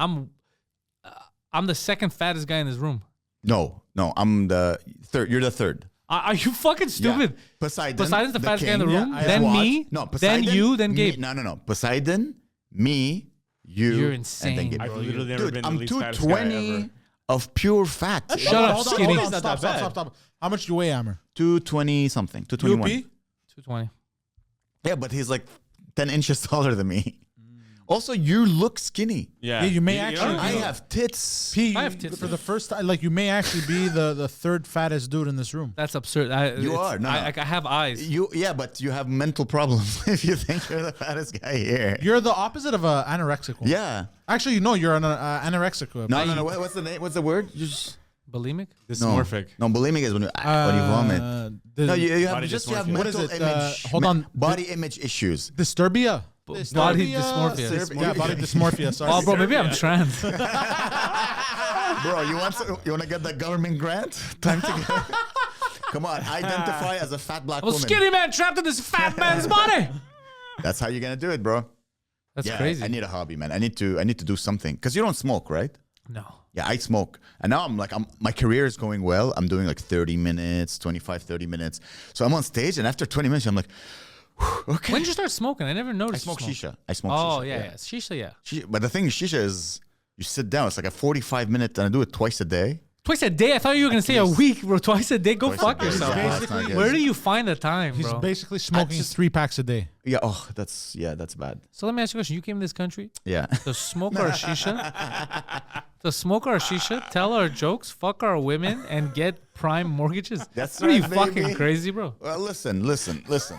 I'm the second fattest guy in this room. No, I'm the third. You're the third. Are you fucking stupid? Yeah. Poseidon. Poseidon's the fattest guy in the king. room. Yeah, I Then Squad. me. No, Then Poseidon. you. Then me- Gabe. No. Poseidon, me, you. You're And insane. then Gabe. I've literally never Dude, been I'm the least fattest guy 220 ever. of pure fat. Shut up, Hold on, skinny. hold on, Not stop, that bad. stop. How much do you weigh, Amer? 220 something. 221. 220. Yeah, but he's like 10 inches taller than me. Also, you look skinny. Yeah, you may actually- don't I know. have tits. P, I have tits. for the first time, like you may actually be the third fattest dude in this room. That's absurd. You are. No, I have eyes. But you have mental problems if you think you're the fattest guy here. You're the opposite of an anorexic one. Yeah. Actually, no, you're an anorexic one. No. What's the name? What's the word? You just Bulimic? Dysmorphic. No, bulimic is when you vomit. The, No, you have Body just you have dysmorphia. What is mental it? image. Hold on. Body image issues. Disturbia. Body dysmorphia. Yeah, body dysmorphia. Sorry. Oh, bro, maybe I'm trans. Bro, you want to get that government grant? Time to get. Come on, identify as a fat black I'm a woman. skinny man trapped in this fat man's body. That's how you're gonna do it, bro. That's Yeah, crazy. I need a hobby, man. I need to do something because you don't smoke, right? No. Yeah, I smoke. And now my career is going well. I'm doing like 30 minutes, 25, 30 minutes. So I'm on stage and after 20 minutes, I'm like, whew, okay. When did you start smoking? I never I noticed. smoke you shisha. I smoke Oh, shisha. yeah. Shisha, yeah. But the thing is, shisha is, you sit down. It's like a 45-minute, and I do it twice a day. Twice a day? I thought you were going to say a week, bro. Twice a day? Go Twice fuck a day. yourself. Yeah, that's not good. Where do you find the time, He's bro? basically smoking 3 packs a day. Yeah, that's bad. So let me ask you a question. You came to this country Yeah. to smoke our shisha? To smoke our shisha, tell our jokes, fuck our women, and get prime mortgages? That's What are you right, fucking baby. crazy, bro? Well, listen.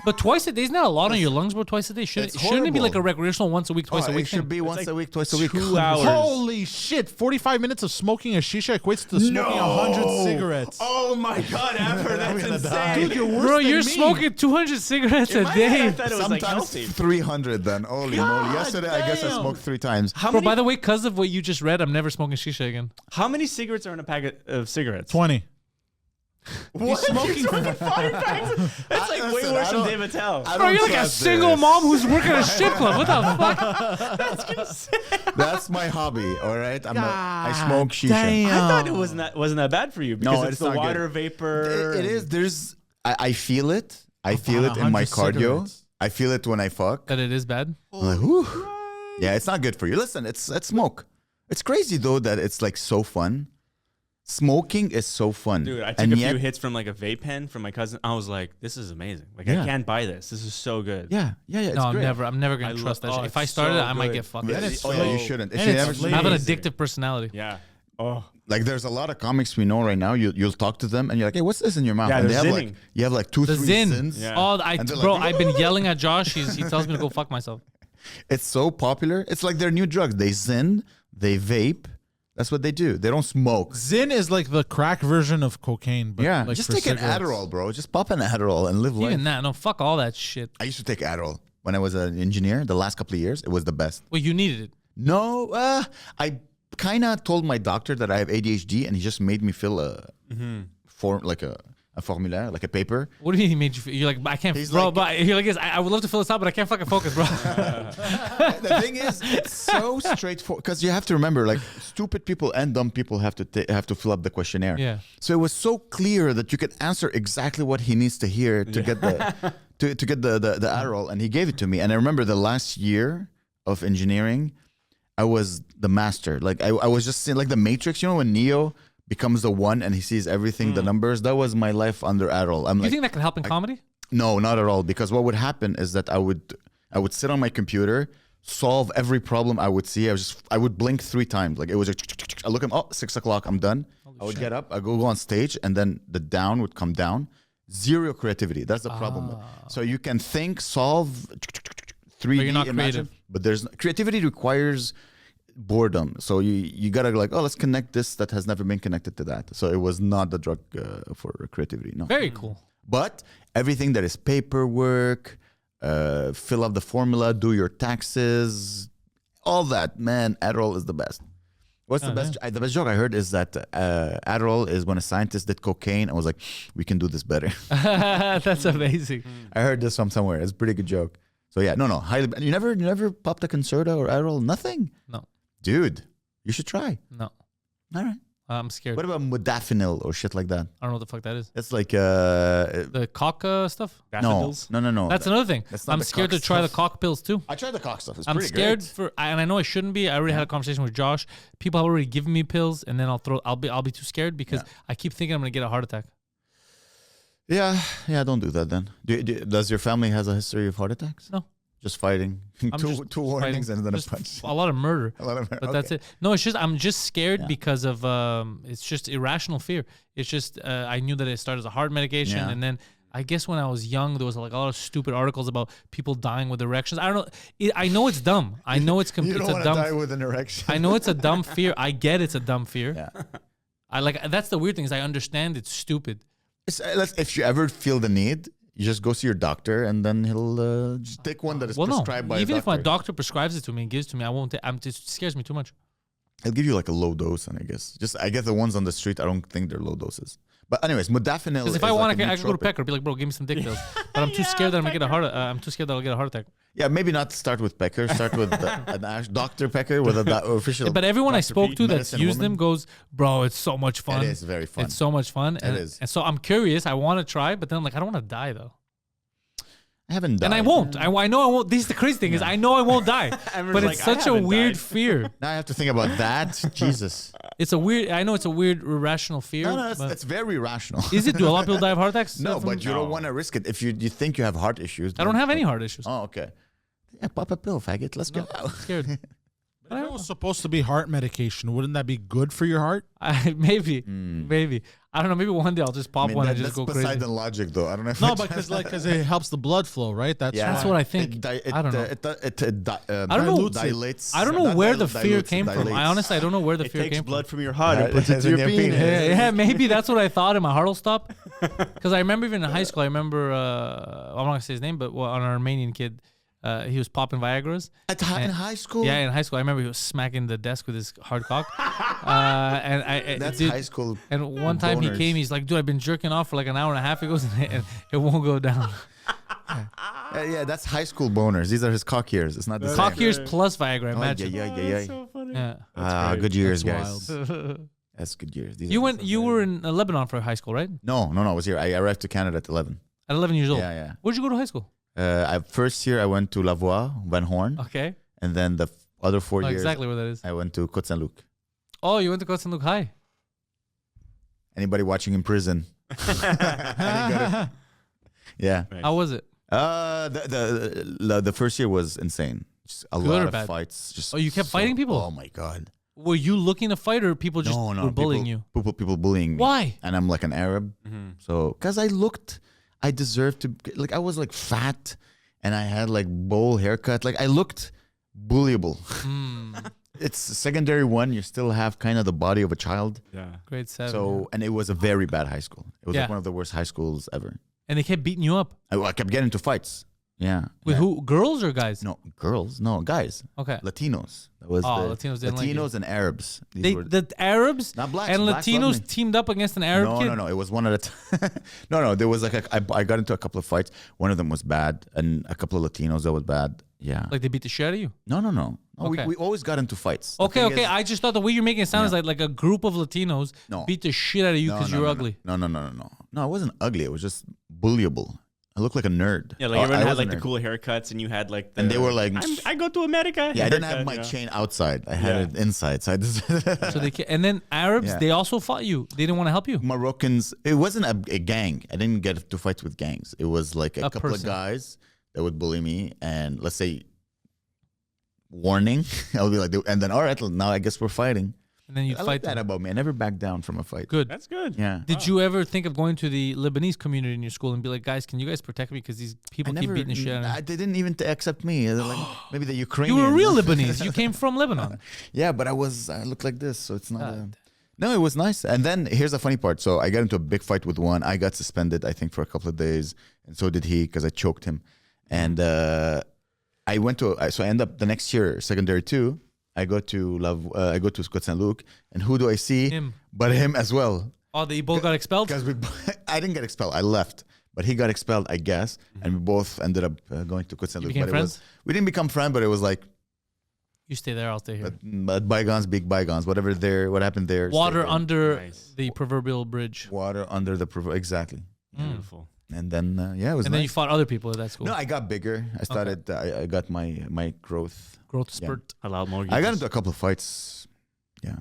But twice a day is not a lot on your lungs, bro. Twice a day shouldn't It's it be like a horrible. recreational once a week, twice a It week should thing? be once like a week, twice a week. 2 hours. Holy shit! 45 minutes of smoking a shisha equates to smoking 100 cigarettes. Oh my god, Amber, that's insane. Dude, you're worse Bro, than you're me. smoking 200 cigarettes a In my head, I day. thought it was like Sometimes healthy. 300 then. Holy moly. Yesterday, I guess I damn. smoked 3 times. How Bro, many, by the way, because of what you just read, I'm never smoking shisha again. how many cigarettes are in a packet of cigarettes? 20. What? smoking- You're smoking 5 packs? That's like way Listen, worse I than don't- Dave Attell. I Bro, don't you're like a trust single this. mom who's working at a strip club. What the fuck? That's my hobby, all right? I God smoke shisha. damn. I thought it wasn't that bad for you because No, it's it's the not water good. vapor. It is. There's. I feel it. I feel About it in my 100 cardio. cigarettes. I feel it when I fuck. That it is bad? I'm like, whew. Yeah, it's not good for you. Listen, it's smoke. It's crazy though that it's like so fun. Smoking is so fun. Dude, I took and a yet, few hits from like a vape pen from my cousin. I was like, this is amazing. Like Yeah. I can't buy this. This is so good. Yeah. It's No, I'm great. never gonna I trust love- that oh, shit. If I it's started so it, I might good. get fucked. Yeah, And it's oh yeah, you so- shouldn't. If and you it's never, flavor. I have an Amazing. addictive personality. Yeah. Oh. like, there's a lot of comics we know right now. You'll talk to them and you're like, hey, what's this in your mouth? Yeah, and they they're have like zinning. you have like 2, The 3 Zin. zins. Yeah. Oh, And they're bro, like, I've been yelling at Josh. He tells me to go fuck myself. It's so popular. It's like their new drugs. They zin, they vape. That's what they do. They don't smoke. Zin is like the crack version of cocaine. But Yeah, like just for take an cigarettes. Adderall, bro. Just pop an Adderall and live life. Even that, no, fuck all that shit. I used to take Adderall when I was an engineer. The last couple of years, it was the best. Well, you needed it. No, I kind of told my doctor that I have ADHD, and he just made me fill a form, like a formulaire, like a paper. What do you mean he made you feel? You're like, I can't, He's bro, like- but you're like this. I would love to fill this out, but I can't fucking focus, bro. The thing is, it's so straightforward because you have to remember, like, stupid people and dumb people have to fill up the questionnaire. Yeah. So it was so clear that you could answer exactly what he needs to hear to get the to get the Adderall, and he gave it to me. And I remember the last year of engineering, I was the master. Like I was just seeing, like, the Matrix. You know when Neo becomes the one and he sees everything, the numbers. That was my life under Adderall. I'm You like, think that could help in comedy? no, not at all. Because what would happen is that I would sit on my computer, solve every problem I would see. I would blink 3 times. Like, it was I look at 6 o'clock, I'm done. I would get up, I go on stage, and then the down would come down. Zero creativity. That's the problem. So you can think, solve, 3D, But you're not imagine, creative. but there's creativity requires boredom. So you gotta, like, oh, let's connect this that has never been connected to that. So it was not the drug for creativity. No. Very cool. But everything that is paperwork, fill up the formula, do your taxes, all that, man, Adderall is the best. What's the best? The best joke I heard is that Adderall is when a scientist did cocaine. I was like, we can do this better. That's amazing. I heard this from somewhere. It's a pretty good joke. So yeah, no, highly. You never popped a Concerta or Adderall? Nothing, No, dude. You should try. no. All right. I'm scared. What about modafinil or shit like that? I don't know what the fuck that is. It's like The cock stuff? no, Daffodils? no. That's another thing. That's not I'm the scared cock to try the stuff. cock pills too. I tried the cock stuff. It's I'm pretty scared great. and I know I shouldn't be. I already had a conversation with Josh. People have already given me pills, and then I'll be too scared because I keep thinking I'm gonna get a heart attack. Yeah, don't do that then. Does your family has a history of heart attacks? No. Just fighting. I'm two just warnings fighting. and then Just a punch. A lot of murder. But that's it. No, it's just I'm just scared because of it's just irrational fear. It's just I knew that it started as a heart medication, and then I guess when I was young there was like a lot of stupid articles about people dying with erections. I don't know. I know it's dumb. I know it's You don't it's a want to dumb. die with an erection. I know it's a dumb fear. I get it's a dumb fear. Yeah. I like that's the weird thing is I understand it's stupid. If you ever feel the need, you just go see your doctor, and then he'll just take one that is prescribed by a even doctor. if my doctor prescribes it to me and gives it to me, I won't. It scares me too much. He'll give you like a low dose, and I get the ones on the street. I don't think they're low doses. But anyways, modafinil. Because if I want, I can go to Pecker, be like, bro, give me some dick pills. But I'm too scared that I'm gonna get a heart. I'm too scared that I'll get a heart attack. Yeah, maybe not start with Pecker. Start with Dr. Pecker with an official. But everyone I spoke to that's medicine used woman. them goes, bro, it's so much fun. It is very fun. It's so much fun. And, is. and so I'm curious. I want to try, but then I'm like, I don't want to die though. I haven't died. And I won't. I know I won't. This is the crazy thing is I know I won't die. But it's such a weird fear. Now I have to think about that. Jesus. It's a weird. I know it's a weird irrational fear. No, but it's very rational. is it? Do a lot of people die of heart attacks? No, but you don't want to risk it. If you think you have heart issues. I don't have any heart issues. Oh, okay. Yeah, pop a pill, faggot. Let's go. I'm scared. If it was supposed to be heart medication, wouldn't that be good for your heart? Maybe. I don't know. Maybe one day I'll just pop one and just that's go crazy. Poseidon logic, though. I don't know if No, it- because it helps the blood flow, right? That's Yeah. That's why. what I think. It I don't know. I don't know. Dilates. I don't know Not where the dilutes, fear it came from. I dilates. honestly, I don't know where the It fear takes came blood from. from your heart and puts it it's to in your your penis. penis. Yeah, maybe that's what I thought, and my heart will stop. Because I remember even in high school, I remember I'm not gonna say his name, but an Armenian kid, he was popping Viagra's. In high school? Yeah, in high school, I remember he was smacking the desk with his hard cock. And That's dude, high school. And one time he boners. came, he's like, dude, I've been jerking off for like an hour and a half. He goes, and it won't go down. Yeah, that's high school boners. These are his cock years. It's not the Cock same. years plus Viagra, Oh, imagine. yeah. So funny. Yeah. Good years, That's guys. That's good years. These You are- you were in Lebanon for high school, right? No, I was here. I arrived to Canada at 11. At 11 years old. Yeah. Where'd you go to high school? First year I went to Lavoie, Van Horn, Okay. and then the other 4 Know years exactly where that is. I went to Côte Saint-Luc. Oh, you went to Costa Luke High. Anybody watching in prison? Yeah. How was it? The first year was insane. Just a Good lot or of bad? fights. Just Oh, you kept fighting people? Oh my god. Were you looking to fight, or people just No, were bullying people, you? People bullying me. Why? And I'm like an Arab, so because I deserved to. Like I was like fat, and I had like bowl haircut. Like I looked bullyable. It's secondary one. You still have kind of the body of a child. Yeah. Grade 7. So and it was a very bad high school. It was Yeah. like one of the worst high schools ever. And they kept beating you up. I kept getting into fights. Yeah. With yeah. who? Girls or guys? No, girls. No, guys. Okay. Latinos. That was Latinos didn't like you. Latinos and Arabs. These were, The Arabs Not blacks, and blacks love Latinos me. teamed up against an Arab kid? No. It was one at a time. No. There was like I got into a couple of fights. One of them was bad, and a couple of Latinos that was bad. Yeah. Like they beat the shit out of you? No. Okay. We always got into fights. The Okay. thing is- I just thought the way you're making it sound is like a group of Latinos No. beat the shit out of you because you were ugly. No. No, I wasn't ugly. It was just bullyable. I looked like a nerd. Yeah, like I everyone had was a like the nerd. cool haircuts, and you had like the. And they were like, I go to America. Yeah, I didn't have haircut, my you know? chain outside. I had Yeah. it inside. So I just So and then Arabs, Yeah. they also fought you. They didn't want to help you. Moroccans. It wasn't a gang. I didn't get to fights with gangs. It was like a couple person. of guys that would bully me, and let's say warning. I'll be like, and then all right, now I guess we're fighting. And then you'd I like fight that them. about me. I never back down from a fight. Good. That's good. Yeah. Did you ever think of going to the Lebanese community in your school and be like, guys, can you guys protect me? Because these people keep beating the shit out of me. They didn't even accept me. They're like, maybe the Ukrainians. You were real Lebanese. You came from Lebanon. Yeah, but I looked like this, so it's not. No, it was nice. And then here's the funny part. So I got into a big fight with one. I got suspended, I think, for a couple of days, and so did he because I choked him. And I went to. So I end up the next year, secondary 2. I go to Côte Saint-Luc, and who do I see? Him. But him as well. Oh, they both got expelled? Because I didn't get expelled. I left, but he got expelled, I guess, and we both ended up going to Côte Saint-Luc. became But friends? we didn't become friends, but it was like You stay there, I'll stay here. But bygones, big bygones. What happened there? Water stay there. under Nice. the proverbial bridge. Water under the exactly. Beautiful. And then it was. And then you nice. fought other people at that school. No, I got bigger. I started. I got my growth. Growth spurt. Allowed more. I got into a couple of fights. Yeah,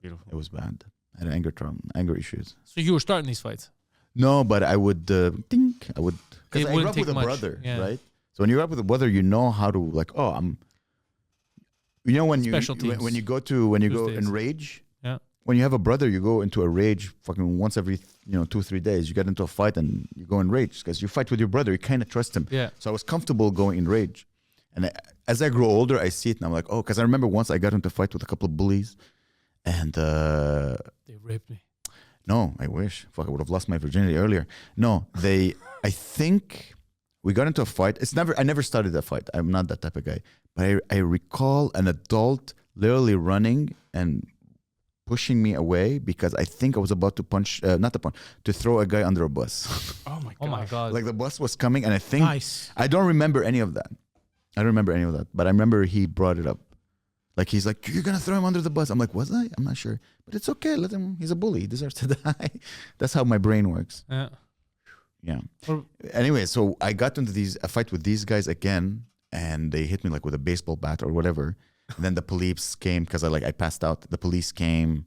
Beautiful. it was bad. I had anger issues. So you were starting these fights. No, but I would think I would because It I grew wouldn't up take with a much, brother, yeah. right? So when you grew up with a brother, you know how to like. Oh, I'm. You know when Special you teams. when you go in Tuesdays. rage. Yeah. When you have a brother, you go into a rage fucking once every 2-3 days. You get into a fight and you go in rage because you fight with your brother. You kind of trust him. Yeah. So I was comfortable going in rage, and as I grow older, I see it and I'm like, oh, because I remember once I got into a fight with a couple of bullies, and They raped me. no, I wish. Fuck, I would have lost my virginity earlier. No, I think we got into a fight. I never started that fight. I'm not that type of guy. But I recall an adult literally running and pushing me away because I think I was about to to throw a guy under a bus. Oh my god. Oh my god. Like the bus was coming, and I think Nice. I don't remember any of that. But I remember he brought it up. Like he's like, "You're gonna throw him under the bus." I'm like, "Was I? I'm not sure." But it's okay. Let him. He's a bully. He deserves to die. That's how my brain works. Yeah. Yeah. Well- Anyway, so I got into a fight with these guys again, and they hit me like with a baseball bat or whatever. And then the police came because I passed out. The police came.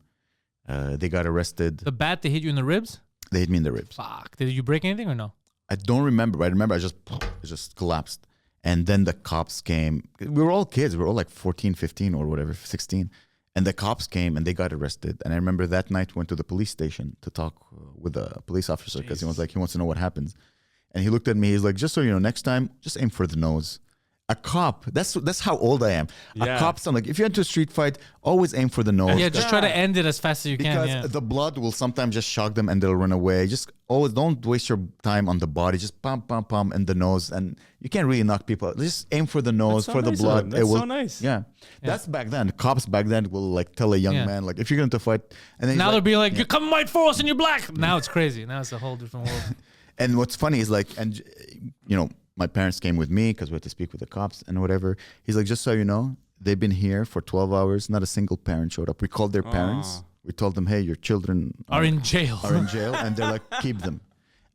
They got arrested. The bat, they hit you in the ribs? They hit me in the ribs. Fuck. Did you break anything or no? I don't remember. But I remember it just collapsed. And then the cops came. We were all kids. We were all like 14, 15 or whatever, 16. And the cops came and they got arrested. And I remember that night went to the police station to talk with a police officer because he wants to know what happens. And he looked at me. He's like, just so you know, next time, just aim for the nose. A cop, that's how old I am. Yeah. A cop's like, if you're into a street fight, always aim for the nose. Yeah, just try to end it as fast as you because can. Yeah. the blood will sometimes just shock them and they'll run away. Just always don't waste your time on the body. Just pump in the nose, and you can't really knock people out. Just aim for the nose, so for the nice of blood. them. That's so nice. Yeah. That's back then. Cops back then will like tell a young Yeah. man like, if you're going to fight, and then he's Now like, they're being like, you come white for us and you're black. Now it's crazy. Now it's a whole different world. And what's funny is like, and my parents came with me because we had to speak with the cops and whatever. He's like, just so you know, they've been here for 12 hours. Not a single parent showed up. We called their parents. We told them, hey, your children Are in jail. and they're like, keep them.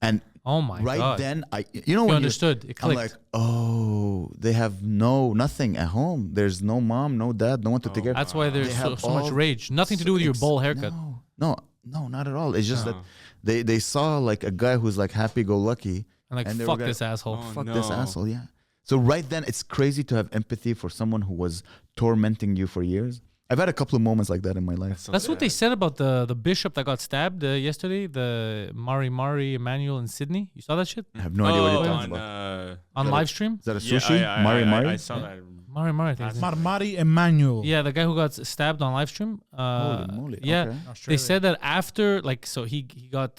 And Oh my right god. then, You when understood. It I'm clicked. like, oh, they have nothing at home. There's no mom, no dad, no one to take care of. That's why there's They so have much all- rage. Nothing to do with your bowl haircut. No, not at all. It's just that they saw like a guy who's like happy-go-lucky. And like, and they were fuck gonna- this asshole. Fuck this no. asshole, yeah. So right then, it's crazy to have empathy for someone who was tormenting you for years. I've had a couple of moments like that in my life. That's what they said about the bishop that got stabbed yesterday. The Mari Emmanuel in Sydney. You saw that shit I have no idea what you're talking about. on live stream? Is that a sushi? Mari. Mari? I saw that. Mari, I think. his name. Marmari Emmanuel. Yeah, the guy who got stabbed on live stream. Holy moly, Yeah, okay. they Australia. said that after, like, so he got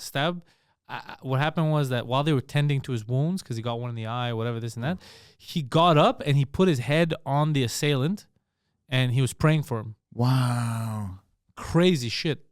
stabbed. What happened was that while they were tending to his wounds, because he got one in the eye, whatever, this and that, he got up and he put his head on the assailant, and he was praying for him. Wow. Crazy shit.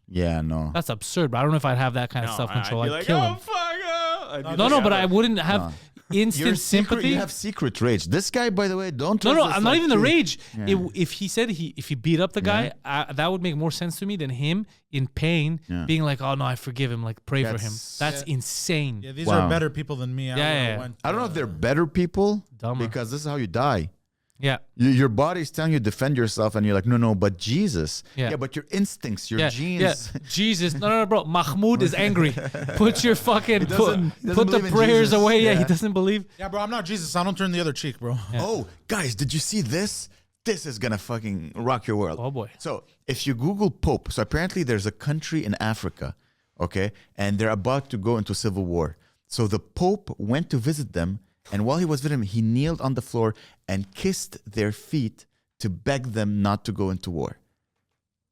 Yeah, no. That's absurd. But I don't know if I'd have that kind of self control. I'd I'd be like, kill oh him. fuck. I'd be No, like, but I'm I like, wouldn't have instant You're sympathy. You have secret rage. This guy, by the way, don't. No, trust no, this, I'm not like, even the kid. rage. Yeah. If he said if he beat up the guy, that would make more sense to me than him in pain being like, oh no, I forgive him, like pray for him. That's insane. Yeah, these Wow. are better people than me. Yeah. I don't know if they're better people Dumber. because this is how you die. Yeah. Your body's telling you to defend yourself, and you're like, no, but Jesus. Yeah. But your instincts, your genes. Yeah. Jesus. No, bro. Mahmoud is angry. Put your fucking He doesn't put the believe in prayers Jesus. away. Yeah, he Yeah. doesn't believe. Yeah, bro, I'm not Jesus. I don't turn the other cheek, bro. Oh, guys, did you see this? This is gonna fucking rock your world. Oh, boy. So if you Google Pope, so apparently there's a country in Africa, okay, and they're about to go into civil war. So the Pope went to visit them, and while he was with them, he kneeled on the floor and kissed their feet to beg them not to go into war.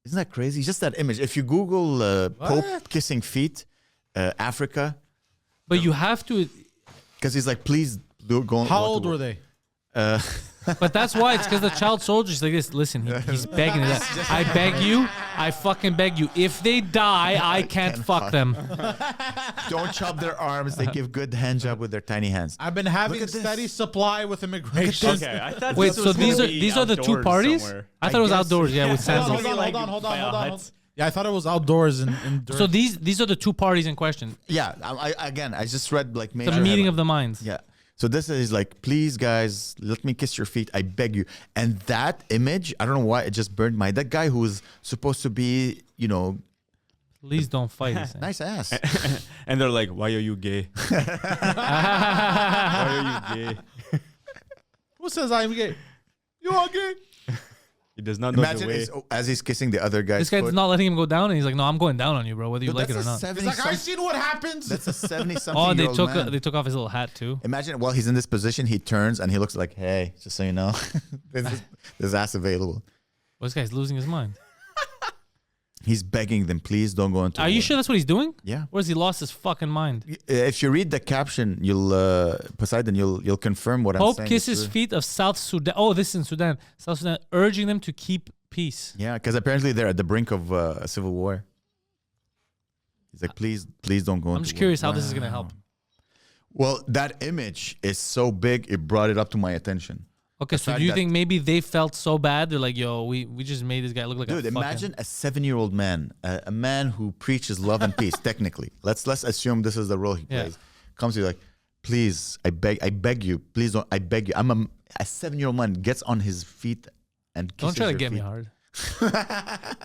Isn't that crazy? Just that image. If you Google Pope kissing feet, Africa, But you have to. because he's like, please do go. How old were they? But that's why it's because the child soldier's like this. Listen, he's begging it. I beg you. I fucking beg you. If they die, I can't fuck them. Don't chop their arms. They give good hand job with their tiny hands. I've been having Look at steady this. supply with immigration. Okay, I thought. Wait, this so was these gonna are be these are the two outdoors parties? somewhere. I thought it was guess. outdoors. Yeah, with Hold Sansa. on, hold on. Yeah, I thought it was outdoors in So these are the two parties in question. Yeah, I just read like major The meeting headline. of the minds. Yeah. So this is like, please guys, let me kiss your feet. I beg you. And that image, I don't know why it just burned my. That guy who was supposed to be, Please don't fight. He's saying. nice ass. And they're like, "Why are you gay? Why are you gay?" Who says I'm gay? You are gay? He does not know Imagine the way. as he's kissing the other guy's This guy's foot. not letting him go down, and he's like, "No, I'm going down on you, bro, whether you Dude, like it that's or a not." 70 He's like, I've some- seen what happens. That's a 70-something Oh, they year old took man. they took off his little hat too. Imagine while he's in this position, he turns and he looks like, hey, just so you know, there's ass available. Well, this guy's losing his mind. He's begging them, please don't go into Are you war." sure that's what he's doing? Yeah. Or has he lost his fucking mind? If you read the caption, Poseidon, you'll confirm what I'm Pope saying. kisses It's true. feet of South Sudan. Oh, this is in Sudan. South Sudan, urging them to keep peace. Yeah, because apparently they're at the brink of a civil war. He's like, please don't go into I'm just war." curious how this is gonna help. Well, that image is so big, it brought it up to my attention. Okay, so fact do you that- think maybe they felt so bad? They're like, yo, we just made this guy look like a Dude, fucking... imagine a 7-year-old man, a man who preaches love and peace. Technically, let's assume this is the role he Yeah. plays. Comes to you like, please, I beg you, please don't. I beg you. I'm a 7-year-old man gets on his feet and kisses Don't try to your get me feet. hard.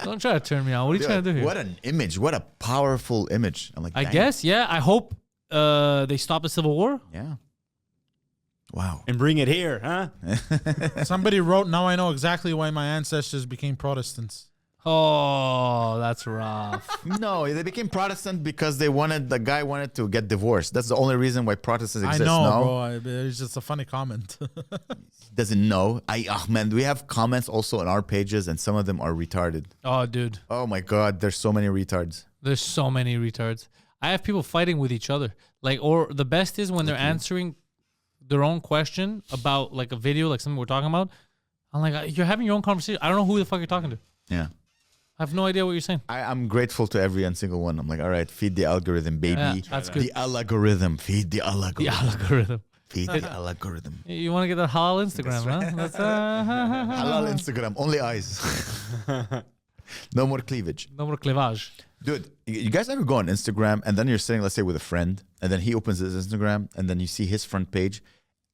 Don't try to turn me on. What are you trying to do here? What an image! What a powerful image! I'm like, I dang. guess, yeah. I hope they stop the civil war. Yeah. Wow. And bring it here, huh? Somebody wrote, now I know exactly why my ancestors became Protestants. Oh, that's rough. No, they became Protestant because the guy wanted to get divorced. That's the only reason why Protestants I exist. know, no? bro. It's just a funny comment. Doesn't know. Man, we have comments also on our pages, and some of them are retarded. Oh, dude. Oh my God, there's so many retards. There's so many retards. I have people fighting with each other. Like, or the best is when they're answering their own question about like a video, like something we're talking about. I'm like, you're having your own conversation. I don't know who the fuck you're talking to. Yeah. I have no idea what you're saying. I'm grateful to every and single one. I'm like, all right, feed the algorithm, baby. Yeah, that's good. The algorithm. Feed the algorithm. The algorithm. Feed the algorithm. You want to get that halal Instagram, huh? That's Halal Instagram, only eyes. No more cleavage. no more cleavage. Dude, you guys ever go on Instagram and then you're sitting, let's say, with a friend, and then he opens his Instagram and then you see his front page.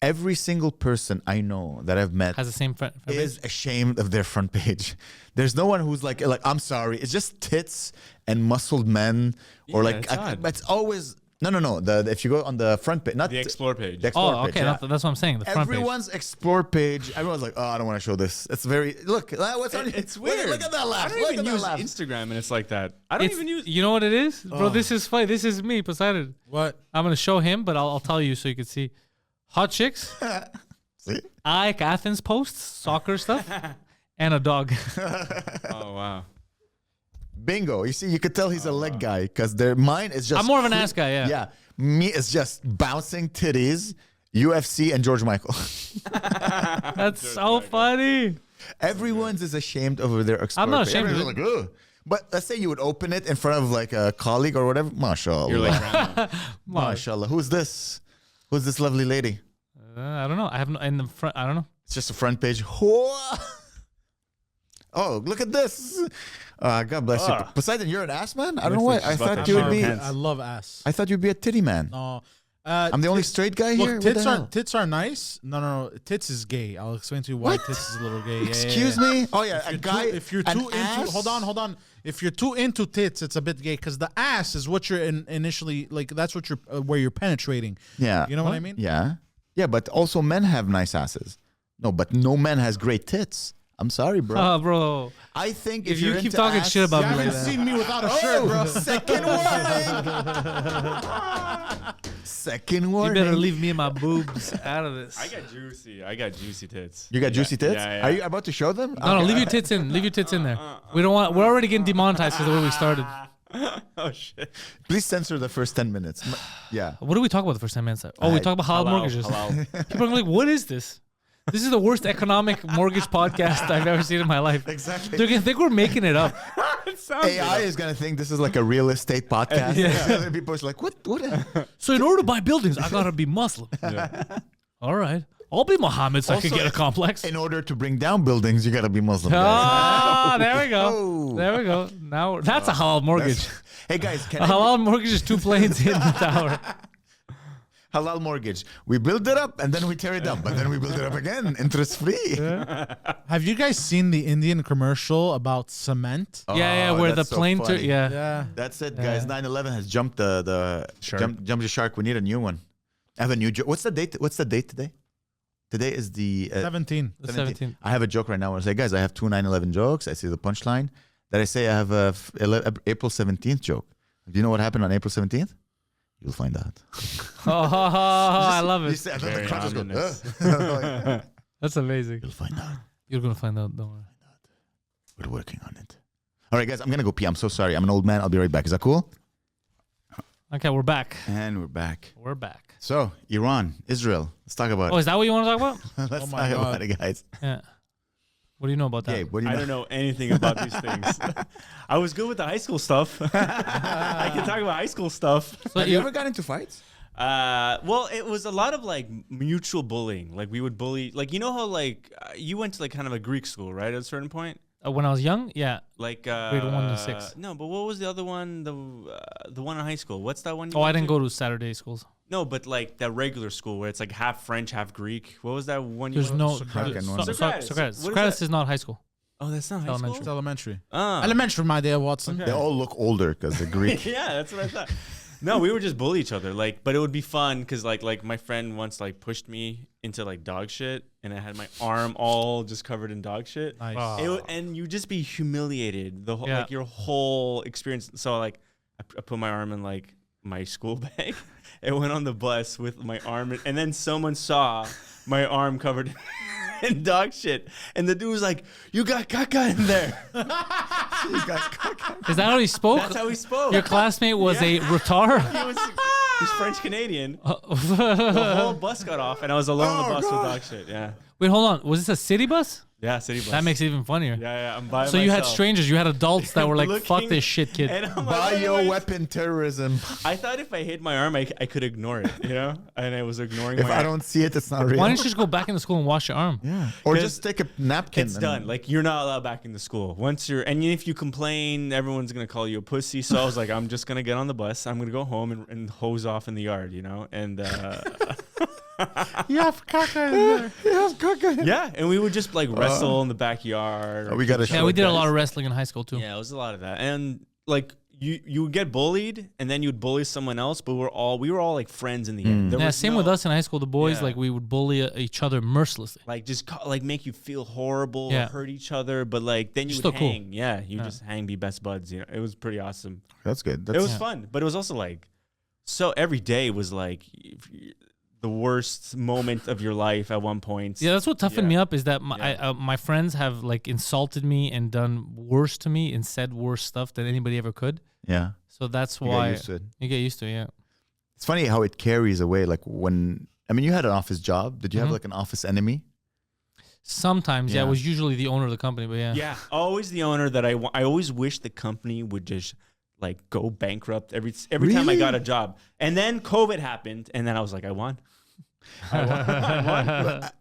Every single person I know that I've met Has the same friend. is ashamed of their front page. There's no one who's like I'm sorry. It's just tits and muscled men, or Yeah, like it's odd. it's always no. If you go on the front page, not The explore page. the explore Oh, page, okay. yeah. That's what I'm saying. The front page. Everyone's explore page. Everyone's like, oh, I don't want to show this. It's very look. What's on? It's look- weird. Look at that laugh. I don't Look even at that use laugh. Instagram, and it's like that. I don't It's- even use. You know what it is, bro? This is funny. This is me, Poseidon. What? I'm gonna show him, but I'll tell you so you can see. Hot chicks, See? Ike Athens posts, soccer stuff, and a dog. Oh wow. Bingo. You see, you could tell he's a leg guy because mine is just. I'm more of an ass guy, yeah. Yeah. Me is just bouncing titties, UFC, and George Michael. That's so funny. Everyone's is ashamed of their explore I'm not page. ashamed of Everyone's like, ugh. But let's say you would open it in front of like a colleague or whatever. MashaAllah. You're like grandma. MashaAllah. Who's this? Who's this lovely lady? I don't know. I have no in the front. I don't know. It's just a front page. Whoa. Oh, look at this. God bless you. Poseidon, you're an ass man? I don't know why. I thought you would be. I love ass. I thought you'd be a titty man. No. I'm the only straight guy here. Look, What the hell? tits are nice. No. Tits is gay. I'll explain to you why tits is a little gay. Excuse me? Oh, yeah. A guy. If you're too into, hold on. If you're too into tits, it's a bit gay because the ass is what you're initially like. That's what you're where you're penetrating. Yeah. You know what I mean? Yeah. Yeah, but also men have nice asses. No, but no man has great tits. I'm sorry, bro. Oh, bro. I think If if you you're keep into talking ass, shit about You me like haven't that. seen me without a shirt, bro. Second warning. Second You warning. better leave me and my boobs out of this. I got juicy tits. You got juicy tits? Yeah. Are you about to show them? No, leave your tits in. Leave your tits in there. We don't want. We're already getting demonetized because of the way we started. Oh shit. Please censor the first 10 minutes. Yeah. What do we talk about the first 10 minutes? Oh, we talk about halal mortgages. Halal. People are like, "What is this?" This is the worst economic mortgage podcast I've ever seen in my life. Exactly. They're gonna think we're making it up. AI is gonna think this is like a real estate podcast. Yeah. People are like, what? So in order to buy buildings, I gotta be Muslim. All right, I'll be Muhammad so I can get a complex. In order to bring down buildings, you gotta be Muslim. Guys. Ah, there we go. Oh. There we go. Now that's a halal mortgage. Hey guys, A halal mortgage is 2 planes in the tower. halal mortgage. We build it up and then we tear it down, but then we build it up again, interest free. Have you guys seen the Indian commercial about cement? Yeah, where the that's so plane funny. Yeah. That's it, guys. 9/11 has jumped the Shark. jumped the shark. We need a new one. I have a new joke. What's the date? What's the date today? Today is the 17. The 17th. I have a joke right now. I say, guys, I have 2 9/11 jokes. I see the punchline. That I say I have a April 17th joke. Do you know what happened on April 17th? You'll find out. I love You it. see, I thought Very the crowd just go, ominous. That's amazing. You'll find out. You're gonna find out. Don't worry. We're working on it. All right, guys, I'm gonna go pee. I'm so sorry. I'm an old man. I'll be right back. Is that cool? Okay, we're back. And we're back. We're back. So, Iran, Israel. Let's talk about Oh, is that what you want to talk about? it. Let's Oh my talk God. about it, guys. Yeah. What do you know about that? Gabe, what do you I know? don't know anything about these things. I was good with the high school stuff. I can talk about high school stuff. So Have you ever got into fights? Well, it was a lot of like mutual bullying. Like we would bully, like you know how like you went to like kind of a Greek school, right? At a certain point, when I was young, yeah. like Grade 1 to 6. No, but what was the other one? The one in high school. What's that one? You Oh, I went didn't to? go to Saturday schools. No, but like that regular school where it's like half French, half Greek. What was that one? There's went no Socratic one. Socrates. What is Socrates that? is not high school. Oh, that's not high Elementary. It's school. elementary. Ah. Elementary, my dear Watson. They all look older because they're Greek. Yeah, that's what I thought. No, we would just bully each other. Like, but it would be fun because like my friend once like pushed me into like dog shit, and I had my arm all just covered in dog shit. Nice. And you just be humiliated the whole Yeah. like your whole experience. So like I put my arm in like my school bag. It went on the bus with my arm, and then someone saw my arm covered in dog shit, and the dude was like, "You got caca in there." Is that how he spoke? That's how he spoke. Your classmate was a retard? He's French Canadian. The whole bus got off, and I was alone on the bus with dog shit. Yeah, Wait, hold on. Was this a city bus? yeah, city bus. That makes it even funnier. yeah. I'm by So you had myself. strangers. You had adults that were like, "Fuck Looking- this shit, kid." And I'm like, Bioweapon terrorism. I thought if I hit my arm, I could ignore it, you know? And I was ignoring If my I arm. don't see it, it's not real. Why don't you just go back into school and wash your arm? Yeah. Or 'Cause just take a napkin. It's and- done. Like, you're not allowed back into school. Once you're, and if you complain, everyone's going to call you a pussy. So I was like, I'm just going to get on the bus. I'm going to go home and hose off in the yard, you know? And, You have caca in there. yeah. And we would just like wrestle in the backyard. Oh, we gotta Yeah, show we it, did a guys. lot of wrestling in high school too. Yeah, it was a lot of that. And like, you would get bullied and then you'd bully someone else, but we were all like friends in the end. There Yeah, was same no- with us in high school. The boys, Yeah. like, we would bully each other mercilessly. Like just like make you feel horrible Yeah. or hurt each other, but like then you You're would still cool. hang. Yeah, you just hang, be best buds. You know, it was pretty awesome. That's good. It That's was fun, but it was also like so every day was like the worst moment of your life at one point. Yeah, that's what toughened Yeah. me up is that my friends have like insulted me and done worse to me and said worse stuff than anybody ever could. yeah. So that's You get why used to it. you get used to it. Yeah. It's funny how it carries away. Like when, I mean, you had an office job. Did you have like an office enemy? Sometimes, yeah, Yeah. it was usually the owner of the company, but yeah. Yeah, always the owner that I always wish the company would just like go bankrupt every time I got a job. And then COVID happened, and then I was like, I won.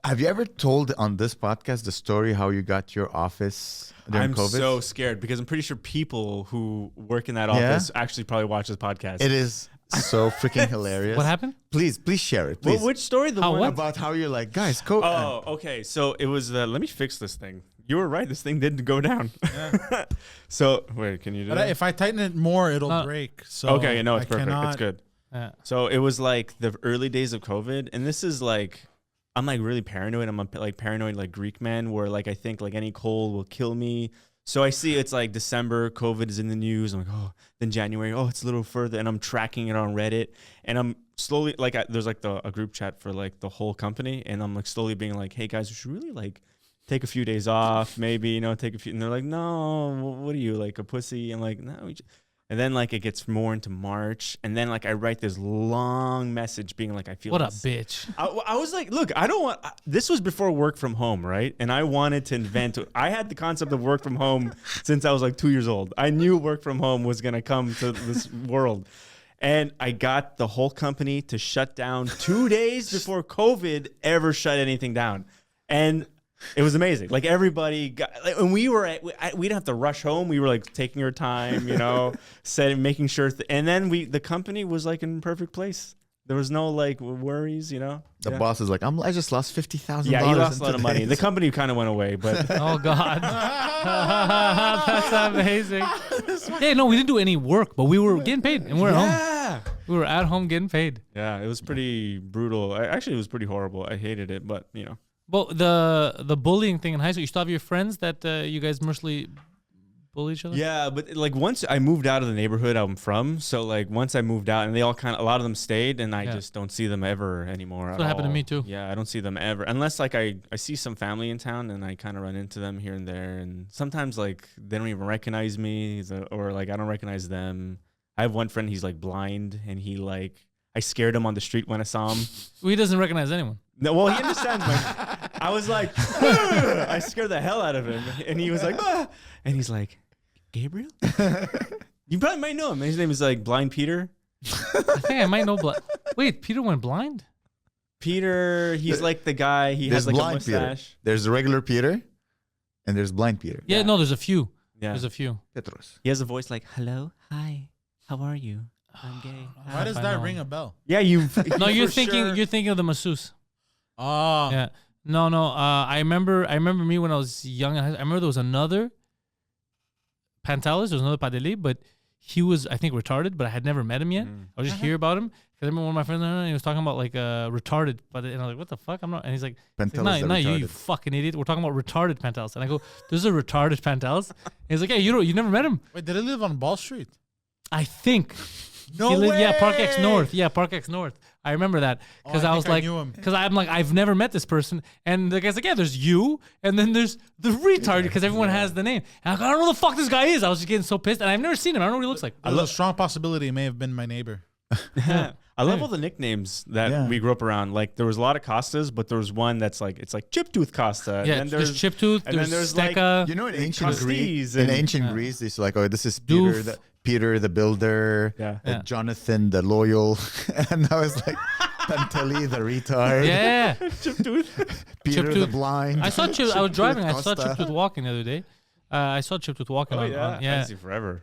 Have you ever told on this podcast the story how you got your office during I'm COVID? so scared because I'm pretty sure people who work in that Yeah? office actually probably watch this podcast. It is so freaking hilarious. What happened? Please share it. Please. Which story? The How, one what? About how you're like, guys, COVID. Oh, okay. So it was. Let me fix this thing. You were right. This thing did go down. So wait, can you do But that? if I tighten it more, it'll No. Oh, break. So Okay, no, it's I perfect. cannot- It's good. Yeah. So it was like the early days of COVID, and this is like, I'm like really paranoid. I'm a like paranoid like Greek man, where like I think like any cold will kill me. So I see it's like December, COVID is in the news. I'm like, oh, then January, oh, it's a little further, and I'm tracking it on Reddit, and I'm slowly like, there's like a group chat for like the whole company, and I'm like slowly being like, hey guys, we should really like take a few days off, maybe, you know, take a few, and they're like, no, what are you, like a pussy? I'm like, no, And then like it gets more into March, and then like I write this long message being like, I feel What a less- bitch. I was like, look, I don't want. This was before work from home, right? And I wanted to invent. I had the concept of work from home since I was like 2 years old. I knew work from home was gonna come to this world, and I got the whole company to shut down 2 days before COVID ever shut anything down, and it was amazing. Like everybody got, like, and we didn't have to rush home. We were like taking our time, you know, making sure. And then the company was like in perfect place. There was no like worries, you know. The boss is like, I just lost $50,000. Yeah, he lost a lot of money. The company kind of went away, but Oh God, that's amazing. Yeah, no, we didn't do any work, but we were getting paid, and we were at home. yeah, We were at home getting paid. yeah, it was pretty brutal. Actually, it was pretty horrible. I hated it, but you know. Well, the bullying thing in high school, you still have your friends that you guys mercilessly bully each other? Yeah, but like once I moved out of the neighborhood I'm from, so like once I moved out, and they all a lot of them stayed, and I just don't see them ever anymore. That's what happened to me too. Yeah, I don't see them ever unless like I see some family in town, and I kind of run into them here and there, and sometimes like they don't even recognize me, or like I don't recognize them. I have one friend, he's like blind, and he like I scared him on the street when I saw him. Well, he doesn't recognize anyone. No, well, he understands. I was like, "Ugh." I scared the hell out of him, and he was like, "Ah." And he's like, Gabriel? You probably might know him. His name is like Blind Peter. I think I might know. Wait, Peter went blind? Peter, he's like the guy. He has There's like a blind Peter. mustache. There's the regular Peter, and there's blind Peter. Yeah, no, there's a few. Yeah, There's a few. Petros. he has a voice like, "Hello, hi, how are you? I'm gay." Why does I that know. ring a bell? Yeah, you. No, you're for thinking sure- you're thinking of the masseuse. Oh. Yeah. No. I remember me when I was young. I remember there was another Pantelis. There was another Pantelis, but he was, I think, retarded. But I had never met him yet. I was just hear about him because I remember one of my friends. He was talking about like retarded, and I was like, "What the fuck? I'm not." And he's like, Pantelis the "No, you retarded. fucking idiot. We're talking about retarded Pantelis." And I go, "There's a retarded Pantelis." And he's like, "Yeah, you never met him." Wait, did he live on Ball Street? I think. No He lived- way. Yeah, Park X North. Yeah, Park X North. I remember that because Oh, I I was think I like, knew him. because I'm like, I've never met this person, and the guy's like, yeah, there's you, and then there's the retard because everyone has the name. And I go, I don't know who the fuck this guy is. I was just getting so pissed, and I've never seen him. I don't know what he looks like. There's a strong possibility it may have been my neighbor. I love all the nicknames that we grew up around. Like there was a lot of Costas, but there was one that's like it's like Chiptooth Costa. Yeah, and then there's Chiptooth, and then there's there's like Steka. You know, in ancient Greece, Costes and- Greece, it's like, oh, this is Doof. Peter the builder, Yeah. Yeah. Jonathan the loyal, and I was like, Panteli the retard, Yeah, Chiptooth. Peter the Chiptooth. blind. I saw Chip. I was driving. I saw Costa. Chiptooth walking the other day. I saw Chiptooth walking. Oh on, yeah, yeah. Fancy forever.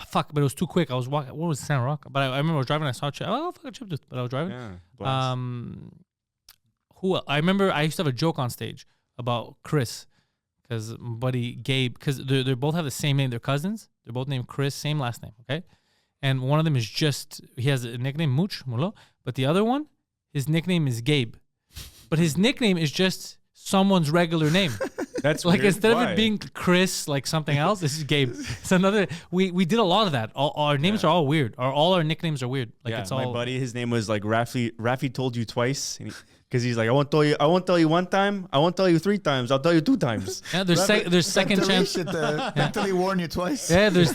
Fuck, but it was too quick. I was walking. What was San Rock? But I remember I was driving. I saw Chip. Oh, fuck, Chiptooth. But I was driving. Yeah. blast. I remember I used to have a joke on stage about Chris, because my buddy Gabe, because they both have the same name. They're cousins. They're both named Chris, same last name. Okay, and one of them is just he has a nickname Mooch Mulo, but the other one, his nickname is Gabe, but his nickname is just someone's regular name. That's Like weird. instead of Why? it being Chris, like something else, this is Gabe. It's another. We did a lot of that. All our names are all weird. All our nicknames are weird. Like yeah, it's all. my buddy, his name was like Rafi. Rafi told you twice, because he's like, I won't tell you one time. I won't tell you 3 times. I'll tell you 2 times. Yeah, there's second Panteli chance. should, Panteli warn you twice. Yeah, there's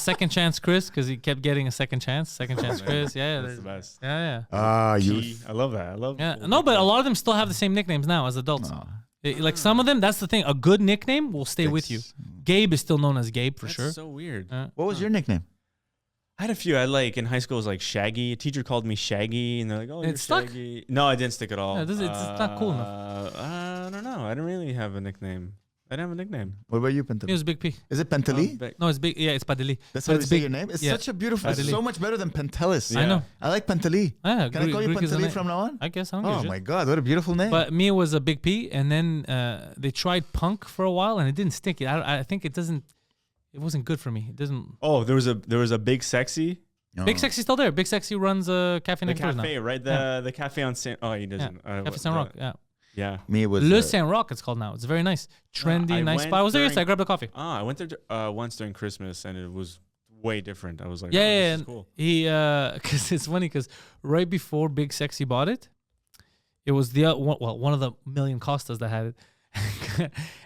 second chance Chris because he kept getting a second chance. Second chance Chris. Yeah, That's the there's- best. yeah. You. I love that. I love. Yeah. No, but a lot of them still have the same nicknames now as adults. Like some of them, that's the thing. A good nickname will stay with you. Gabe is still known as Gabe for That's sure. so weird. What was your nickname? I had a few. I like in high school it was like Shaggy. A teacher called me Shaggy, and they're like, "Oh, It you're stuck? Shaggy." No, it didn't stick at all. Yeah, it's not cool enough. I don't know. I didn't really have a nickname. I didn't have a nickname. What about you, It Panteli? was Big P. Is it Panteli? No, it's big. Yeah, it's Padeli. That's But how you it's say big. your name? It's Yeah. such a beautiful, it's Panteli. so much better than Pantelis. I know. I like Panteli. Yeah, Can I call you Greek is a Panteli name. from now on? I guess. I don't give a Oh shit. my God, what a beautiful name. But me was a Big P, and then they tried Punk for a while, and it didn't stick. I think it doesn't. It wasn't good for me. It doesn't. Oh, there was a Big Sexy. No. Big Sexy's still there. Big Sexy runs a cafe The next door now. cafe, right? The cafe on Saint. Oh, he Yeah. doesn't. Cafe Saint Roch. Yeah. Yeah. Me it was Le Saint Roch, it's called now. It's very nice. Trendy, I nice went spot. I was there during- yesterday. I grabbed a coffee. I went there once during Christmas, and it was way different. I was like, Yeah, oh, yeah, this is and cool. he, because it's funny, because right before Big Sexy bought it, it was one of the million Costas that had it.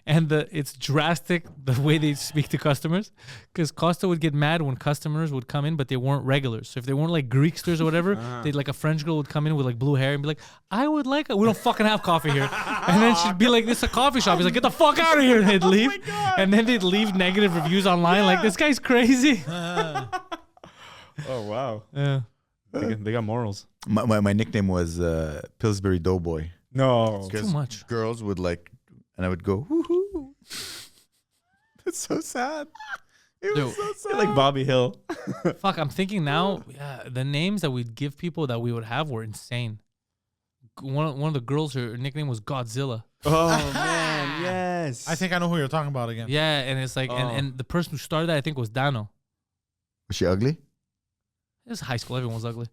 and it's drastic the way they speak to customers, because Costa would get mad when customers would come in but they weren't regulars. So if they weren't like Greeksters or whatever, they'd like a French girl would come in with like blue hair and be like, I would like we don't fucking have coffee here. And then she'd be like, this is a coffee shop. He's like, get the fuck out of here. And they'd leave. And then they'd leave negative reviews online like, this guy's crazy. Oh wow. Yeah. They got morals. My nickname was Pillsbury Doughboy. No. Too much. Girls would like, and I would go, woohoo. That's so sad. It was so sad. Like Bobby Hill. Fuck, I'm thinking now, the names that we'd give people that we would have were insane. One of the girls, her nickname was Godzilla. Oh man, yes. I think I know who you're talking about again. Yeah, and it's like, and the person who started that, I think, was Dano. Was she ugly? It was high school. Everyone was ugly.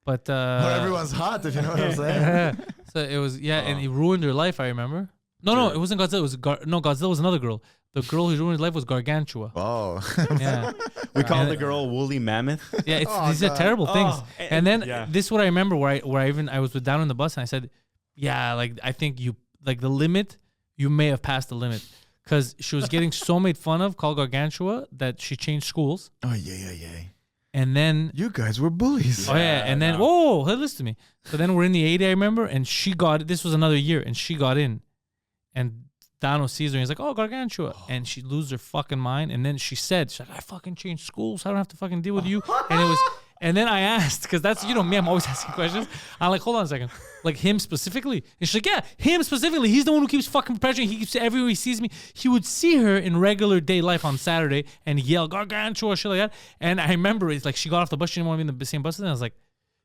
But everyone's hot, if you know what I'm saying. So it was, and he ruined her life, I remember. No, it wasn't Godzilla. It was Godzilla was another girl. The girl who ruined his life was Gargantua. Oh. Yeah. We called the girl Woolly Mammoth. Yeah, these are terrible things. And then this is what I remember where I was down on the bus and I said, yeah, like I think you like the limit, you may have passed the limit. Because she was getting so made fun of, called Gargantua, that she changed schools. Oh, yeah. And then You guys were bullies. oh yeah, and then listen to me. So then we're in the 80, I remember, and she got this was another year, and she got in, and Dano sees her and he's like, oh, Gargantua, and she loses her fucking mind, and then she's like, I fucking changed schools, I don't have to fucking deal with you, and then I asked, because that's, me, I'm always asking questions. I'm like, hold on a second. Like him specifically? And she's like, yeah, him specifically. He's the one who keeps fucking pressuring. He keeps, everywhere he sees me, he would see her in regular day life on Saturday and yell, Gargantua, shit like that. And I remember it's like she got off the bus, she didn't want to be in the same bus. And I was like,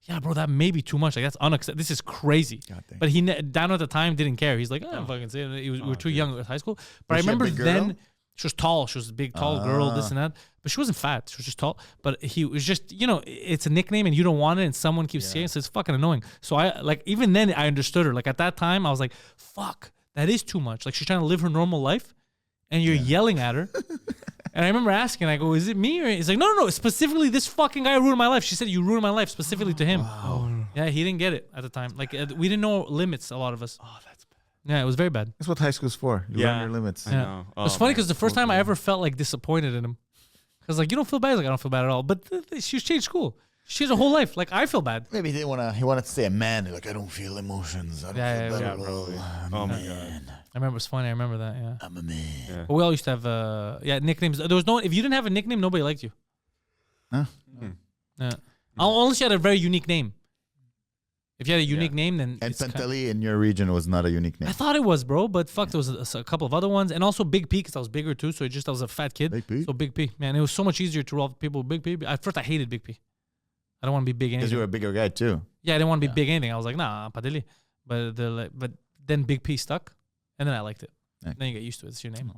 yeah, bro, that may be too much. Like, that's unacceptable. This is crazy. But Dano at the time didn't care. He's like, I'm fucking saying it. We were too young at high school. But I remember then, she was tall. She was a big, tall girl, this and that. But she wasn't fat. She was just tall. But he was just, it's a nickname and you don't want it and someone keeps saying it. So it's fucking annoying. So I, like, even then I understood her. Like, at that time, I was like, fuck, that is too much. Like, she's trying to live her normal life and you're yelling at her. And I remember asking, I go, is it me? Or he's like, no, specifically this fucking guy ruined my life. She said, you ruined my life specifically to him. Wow. Yeah, he didn't get it at the time. Like, we didn't know limits, a lot of us. Oh, that's bad. Yeah, it was very bad. That's what high school's for. You learn your limits. I know. It was funny because the first time I ever felt like disappointed in him. Because like, you don't feel bad. Like, I don't feel bad at all. But she changed school. She has a whole life. Like, I feel bad. Maybe he wanted to say a man. Like, I don't feel emotions. I don't feel bad at all. Oh my God. I remember it was funny. I remember that. Yeah. I'm a man. Yeah. But we all used to have nicknames. There was no, if you didn't have a nickname, nobody liked you. Huh? Yeah. Unless you had a very unique name. If you had a unique name, then and Pantelis in your region was not a unique name. I thought it was, bro, but fuck, there was a couple of other ones, and also Big P because I was bigger too. So I was a fat kid. Big P. So Big P, man, it was so much easier to roll with people with Big P. At first, I hated Big P. I don't want to be big anything. Because you were a bigger guy too. Yeah, I didn't want to be big anything. I was like, nah, Pantelis. But then Big P stuck, and then I liked it. Okay. Then you get used to it. It's your name.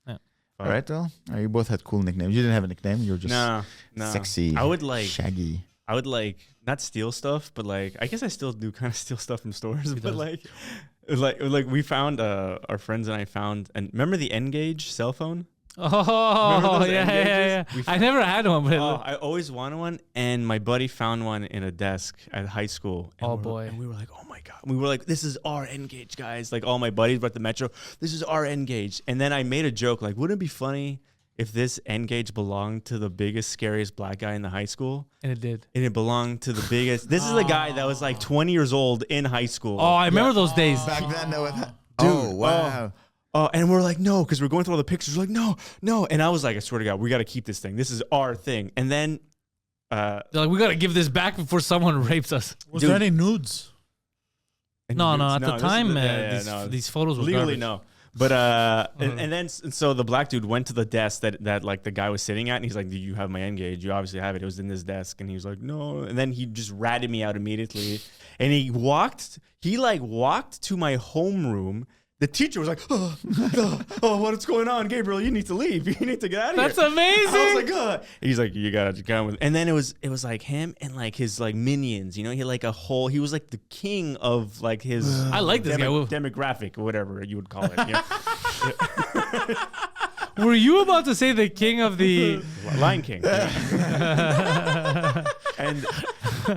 Yeah. All right, though. You both had cool nicknames. You didn't have a nickname. You were just sexy. I would like shaggy. I would like not steal stuff, but like I guess I still do kind of steal stuff from stores. But like we found our friends and I found, and remember the N-Gage cell phone? Oh yeah. I never had one, but I always wanted one, and my buddy found one in a desk at high school. And boy! And we were like, oh my God! We were like, this is our N-Gage, guys. Like all my buddies were at the Metro. This is our N-Gage. And then I made a joke like, wouldn't it be funny if this N-Gage belonged to the biggest, scariest black guy in the high school? And it did. And it belonged to the biggest. This is a guy that was like 20 years old in high school. Oh, I remember those days. Back then, dude. Oh, wow. And we're like, no, because we're going through all the pictures. We're like, no. And I was like, I swear to God, we got to keep this thing. This is our thing. And then they're like, we got to give this back before someone rapes us. Was there any nudes? No. At the time, these photos were legally garbage. no. But and then so the black dude went to the desk that like the guy was sitting at, and he's like, "Do you have my N-Gage? You obviously have it. It was in this desk." And he was like, "No." And then he just ratted me out immediately. And he walked to my homeroom. The teacher was like, oh, what's going on, Gabriel? You need to leave. You need to get out of here. That's amazing. I was like, and he's like, you gotta come with. And then it was like him and like his like minions. He had like he was like the king of like his. I like this guy. Demographic or whatever you would call it. Yeah. Were you about to say the king of the Lion King? And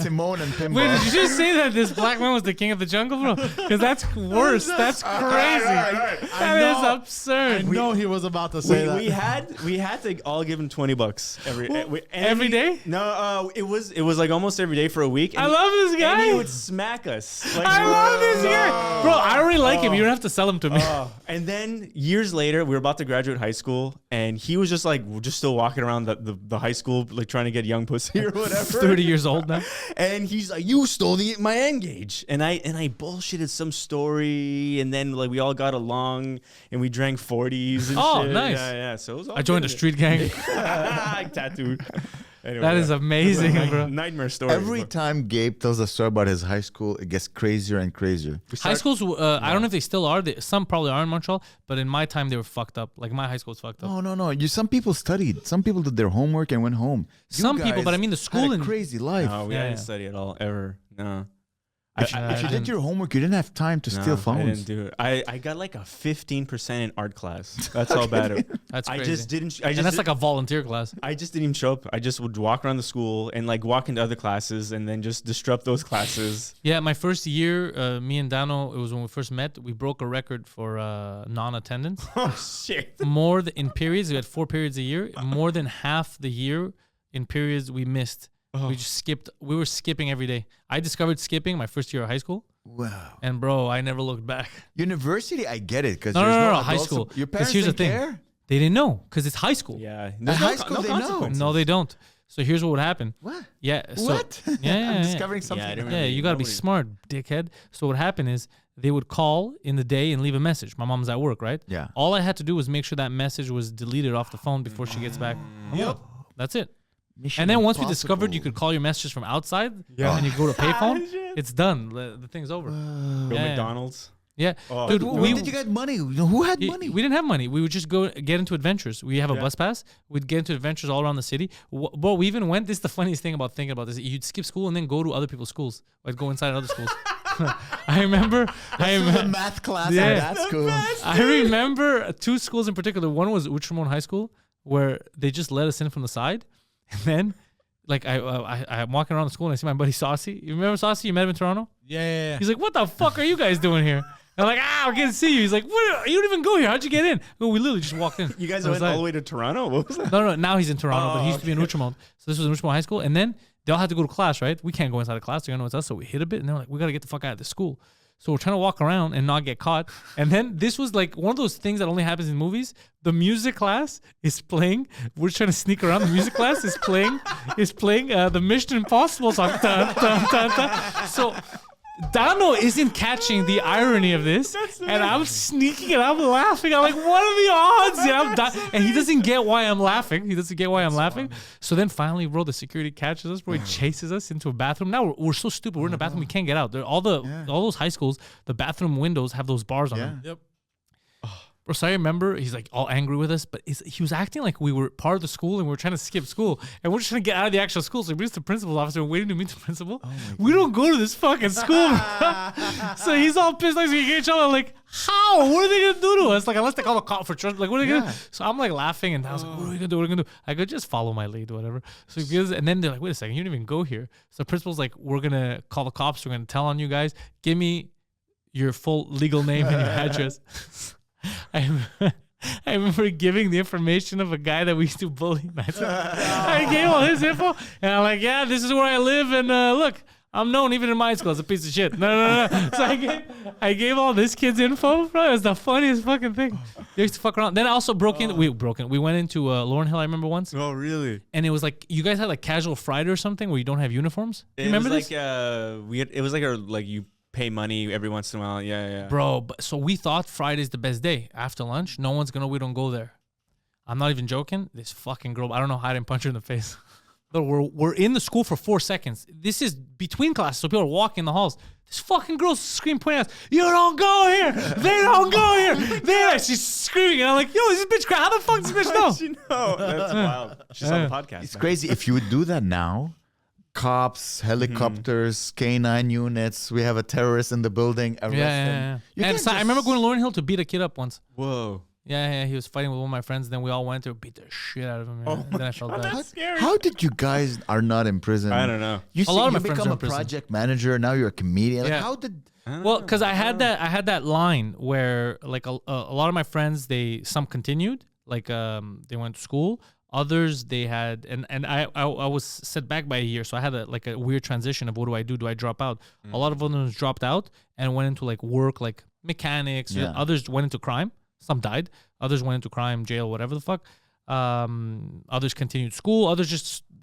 Timon and Pumbaa. Wait, did you just say that this black man was the king of the jungle, bro? Because that's worse. That's crazy. That is absurd. I know he was about to say that. we had to all give him $20 Every day? No, it was like almost every day for a week. I love this guy. And he would smack us. Like, I love this guy. Bro, I don't really like him. You don't have to sell him to me. And then years later, we were about to graduate high school, and he was just still walking around the high school, like trying to get young pussy or whatever. 30 years old now. And he's like, "You stole my N-Gage," and I bullshitted some story, and then like we all got along, and we drank 40s. And Oh, shit. nice. Yeah. So it was all I joined a good. street gang. Tattooed. Anyway, That is amazing, bro. Nightmare story. Every time Gabe tells a story about his high school, it gets crazier and crazier. High schools, I don't know if they still are. Some probably are in Montreal, but in my time, they were fucked up. Like, my high school was fucked up. No. Some people studied. Some people did their homework and went home. You Some people, guys but I mean the school had a in- crazy life. No, we Yeah, didn't yeah. study at all ever. No. If you did your homework, you didn't have time to steal I phones. didn't do it. I got like a 15% in art class. That's how bad it. That's I crazy. just didn't. And that's like a volunteer class. I just didn't even show up. I just would walk around the school and like walk into other classes and then just disrupt those classes. Yeah, my first year, me and Dano, it was when we first met, we broke a record for non-attendance. Oh shit! In periods, we had 4 periods a year. More than half the year in periods we missed. We just skipped. We were skipping every day. I discovered skipping my first year of high school. Wow. And bro, I never looked back. University, I get it. Because No, high school. Your 'Cause parents here's the didn't thing. care? They didn't know because it's high school. Yeah, At high school, they know. consequences. No, they don't. So here's what would happen. What? Yeah. So, What? Yeah. I'm discovering something. I don't Yeah, you gotta be Nobody- smart, dickhead. So what happened is they would call in the day and leave a message. My mom's at work, right? Yeah. All I had to do was make sure that message was deleted off the phone before she gets back. Yep. That's it. Mission And then once we impossible. discovered you could call your messages from outside, Yeah. and you go to payphone, Shit. it's done. The thing's over. Go Yeah. McDonald's. Yeah, Oh. dude. When did you get money? Who had money? We didn't have money. We would just go get into adventures. We have a bus pass. We'd get into adventures all around the city. But we even went. This is the funniest thing about thinking about this. You'd skip school and then go to other people's schools. Like go inside other schools. I remember. The math class Yeah. at that school. I remember 2 schools in particular. One was Outremont High School, where they just let us in from the side, and then. Like I'm walking around the school and I see my buddy Saucy. You remember Saucy? You met him in Toronto. Yeah. He's like, "What the fuck are you guys doing here?" And I'm like, "I can't see you." He's like, "What? You don't even go here. How'd you get in?" Oh, we literally just walked in. You guys I was went all like- the way to Toronto. What was that? No. Now he's in Toronto, but he used to be in okay. Outremont. So this was in Outremont High School, and then they all had to go to class, right? We can't go inside the class. They're gonna know it's us, so we hid a bit, and they're like, "We gotta get the fuck out of this school." So we're trying to walk around and not get caught. And then this was like one of those things that only happens in movies. The music class is playing. We're trying to sneak around. The music class is playing the Mission Impossible song. Dun, dun, dun, dun. So Dano isn't catching the irony of this, and I'm sneaking and I'm laughing. I'm like, what are the odds? Yeah, and he doesn't get why I'm laughing. So then finally, bro, the security catches us, bro. He chases us into a bathroom. Now we're so stupid. We're in a bathroom. We can't get out. All those high schools, the bathroom windows have those bars on them. Yep. Bro, so I remember he's like all angry with us, but he was acting like we were part of the school and we were trying to skip school and we're just trying to get out of the actual school. So we reached the principal's office and we're waiting to meet the principal. We don't go to this fucking school. So he's all pissed like we get in trouble. I'm like, how? What are they gonna do to us? Like unless they call the cop for trust. Like what are they gonna do? So I'm like laughing and I was like, what are we gonna do? What are we gonna do? I go, just follow my lead, whatever. So he goes, and then they're like, wait a second, you didn't even go here. So the principal's like, we're gonna call the cops. We're gonna tell on you guys. Give me your full legal name and your address. I remember giving the information of a guy that we used to bully. I gave all his info, and I'm like, yeah, this is where I live, and look, I'm known even in my school as a piece of shit. No. So I gave all this kid's info, bro. It was the funniest fucking thing. They used to fuck around. Then I also we went into Lauren Hill, I remember once, Oh, really? and it was like, you guys had like casual Friday or something where you don't have uniforms. You remember this? It was like you pay money every once in a while. Yeah. Bro, so we thought Friday's the best day. After lunch, no one's gonna know we don't go there. I'm not even joking. This fucking girl, I don't know how I didn't punch her in the face. But we're in the school for 4 seconds. This is between classes, so people are walking the halls. This fucking girl screaming, pointing at us, you don't go here! They don't go here! She's screaming, and I'm like, yo, is this bitch how the fuck does this bitch know? She know. That's wild. She's on the podcast. It's crazy. If you would do that now, cops, helicopters, K9 units, we have a terrorist in the building, arrest him. Yeah. You And can't so I just- remember going to Lauren Hill to beat a kid up once. Whoa. Yeah, he was fighting with one of my friends. Then we all went to beat the shit out of him. Yeah. And then I felt bad. How did you guys are not in prison? I don't know. You A lot of my you friends become are a in prison. project manager. Now you're a comedian. Like, Yeah. how did? Well, because I had that line where like a lot of my friends, some continued, like they went to school. Others they had, and I was set back by a year, so I had a weird transition of what do I do? Do I drop out? A lot of others dropped out and went into like work, like mechanics. Yeah. Others went into crime. Some died. Others went into crime, jail, whatever the fuck. Others continued school. Others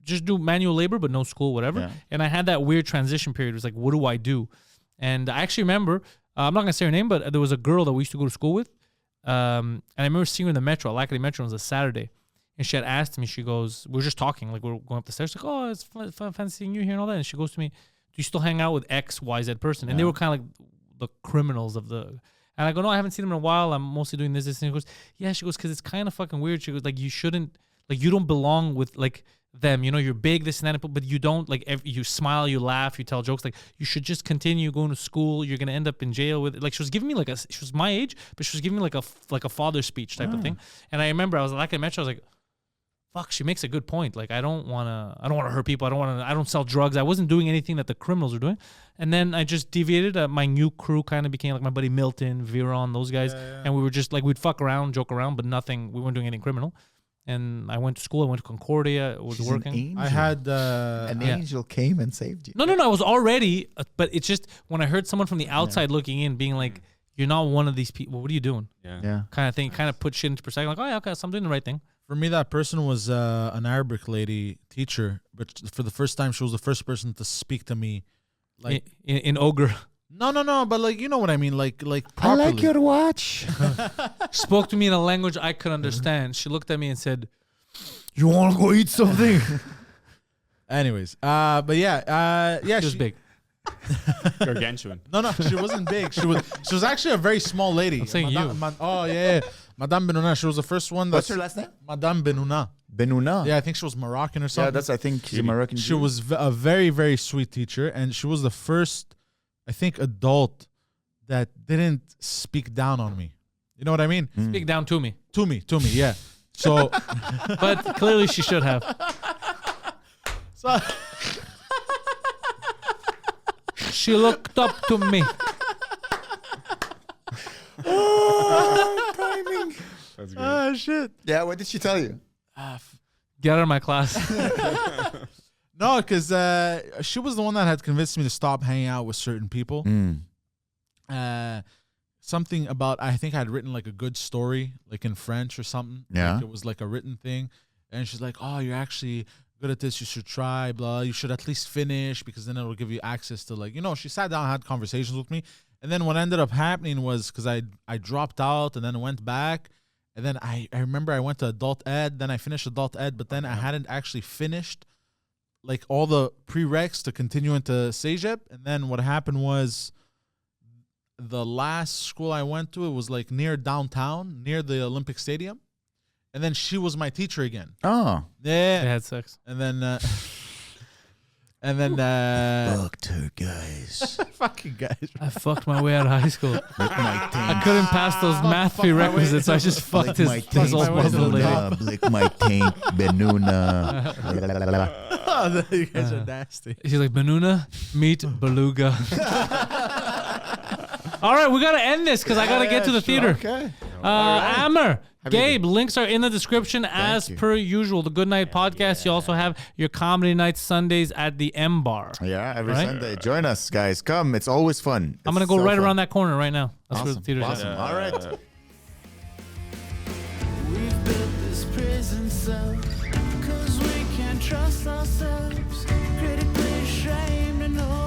just do manual labor, but no school, whatever. Yeah. And I had that weird transition period. It was like, what do I do? And I actually remember, I'm not gonna say her name, but there was a girl that we used to go to school with. And I remember seeing her in the metro. Luckily, metro was a Saturday. And she had asked me, she goes, we were just talking, like we were going up the stairs, like, oh, it's fun seeing you here and all that. And she goes to me, do you still hang out with X, Y, Z person? And they were kind of like the criminals of the... And I go, no, I haven't seen them in a while. I'm mostly doing this. And she goes, yeah. She goes, because it's kind of fucking weird. She goes, like, you shouldn't, like, you don't belong with, like, them. You know, you're big, this and that, but you don't, like, you smile, you laugh, you tell jokes. Like, you should just continue going to school. You're going to end up in jail with, like, she was giving me, like, she was my age, but she was giving me, like a father speech type of thing. And I remember I was like, I met her, I was like, fuck, she makes a good point. Like, I don't want to hurt people. I don't sell drugs. I wasn't doing anything that the criminals were doing. And then I just deviated. My new crew kind of became like my buddy Milton, Viron, those guys. Yeah. And we were just like, we'd fuck around, joke around, but nothing. We weren't doing anything criminal. And I went to school. I went to Concordia. Was She's working. An angel. I had an angel came and saved you. No. I was already, but it's just when I heard someone from the outside looking in, being like, "You're not one of these people. What are you doing?" Yeah. Kind of thing. Kind of put shit into perspective. Like, oh yeah, okay, so I'm doing the right thing. For me, that person was an Arabic lady teacher, but for the first time, she was the first person to speak to me, like in Ogre. No, but like you know what I mean, like I properly. like your watch. Spoke to me in a language I could understand. She looked at me and said, "You want to go eat something?" Anyways, but yeah, She was big. Gargantuan. No, she wasn't big. She was actually a very small lady. I'm saying you. Yeah, Madame Benouna. She was the first one. What's her last name? Madame Benouna. Benouna. Yeah, I think she was Moroccan or something. I think she's a Moroccan. She was a very, very sweet teacher, and she was the first, I think, adult that didn't speak down on me. You know what I mean? Speak down to me. To me, yeah. So, But clearly she should have. so She looked up to me. timing. That's good. shit. Yeah, what did she tell you? Get out of my class. No, because she was the one that had convinced me to stop hanging out with certain people. Something about, I think I had written like a good story, like in French or something. Yeah. Like it was like a written thing. And she's like, oh, you're actually good at this. You should try, blah. You should at least finish because then it'll give you access to like, you know, she sat down and had conversations with me. And then what ended up happening was because I dropped out and then went back. And then I remember I went to adult ed. Then I finished adult ed, but then I hadn't actually finished like all the prereqs to continue into Cégep. And then what happened was the last school I went to, it was like near downtown, near the Olympic Stadium. And then she was my teacher again. Oh. Yeah. They had sex. And then Fucked her, guys. fucking guys. I fucked my way out of high school. Lick my taint. I couldn't pass those math prerequisites. I just fucked Lick my his old taint, puzzle lady. Benuna. Lick my taint, Benuna. Oh, you guys are nasty. She's like, Benuna, meet Beluga. All right, we got to end this because I got to get to the theater. Okay. Amer, you Gabe, links are in the description as you. per usual. The Goodnight Podcast. You also have your comedy nights Sundays at the M Bar. Yeah, every Right? Sunday. Join us, guys. Come. It's always fun. I'm going to go right around that corner right now. That's where the Awesome. theater's at. Awesome. All right. We've built this prison cell 'cause we can't trust ourselves. Critically ashamed and all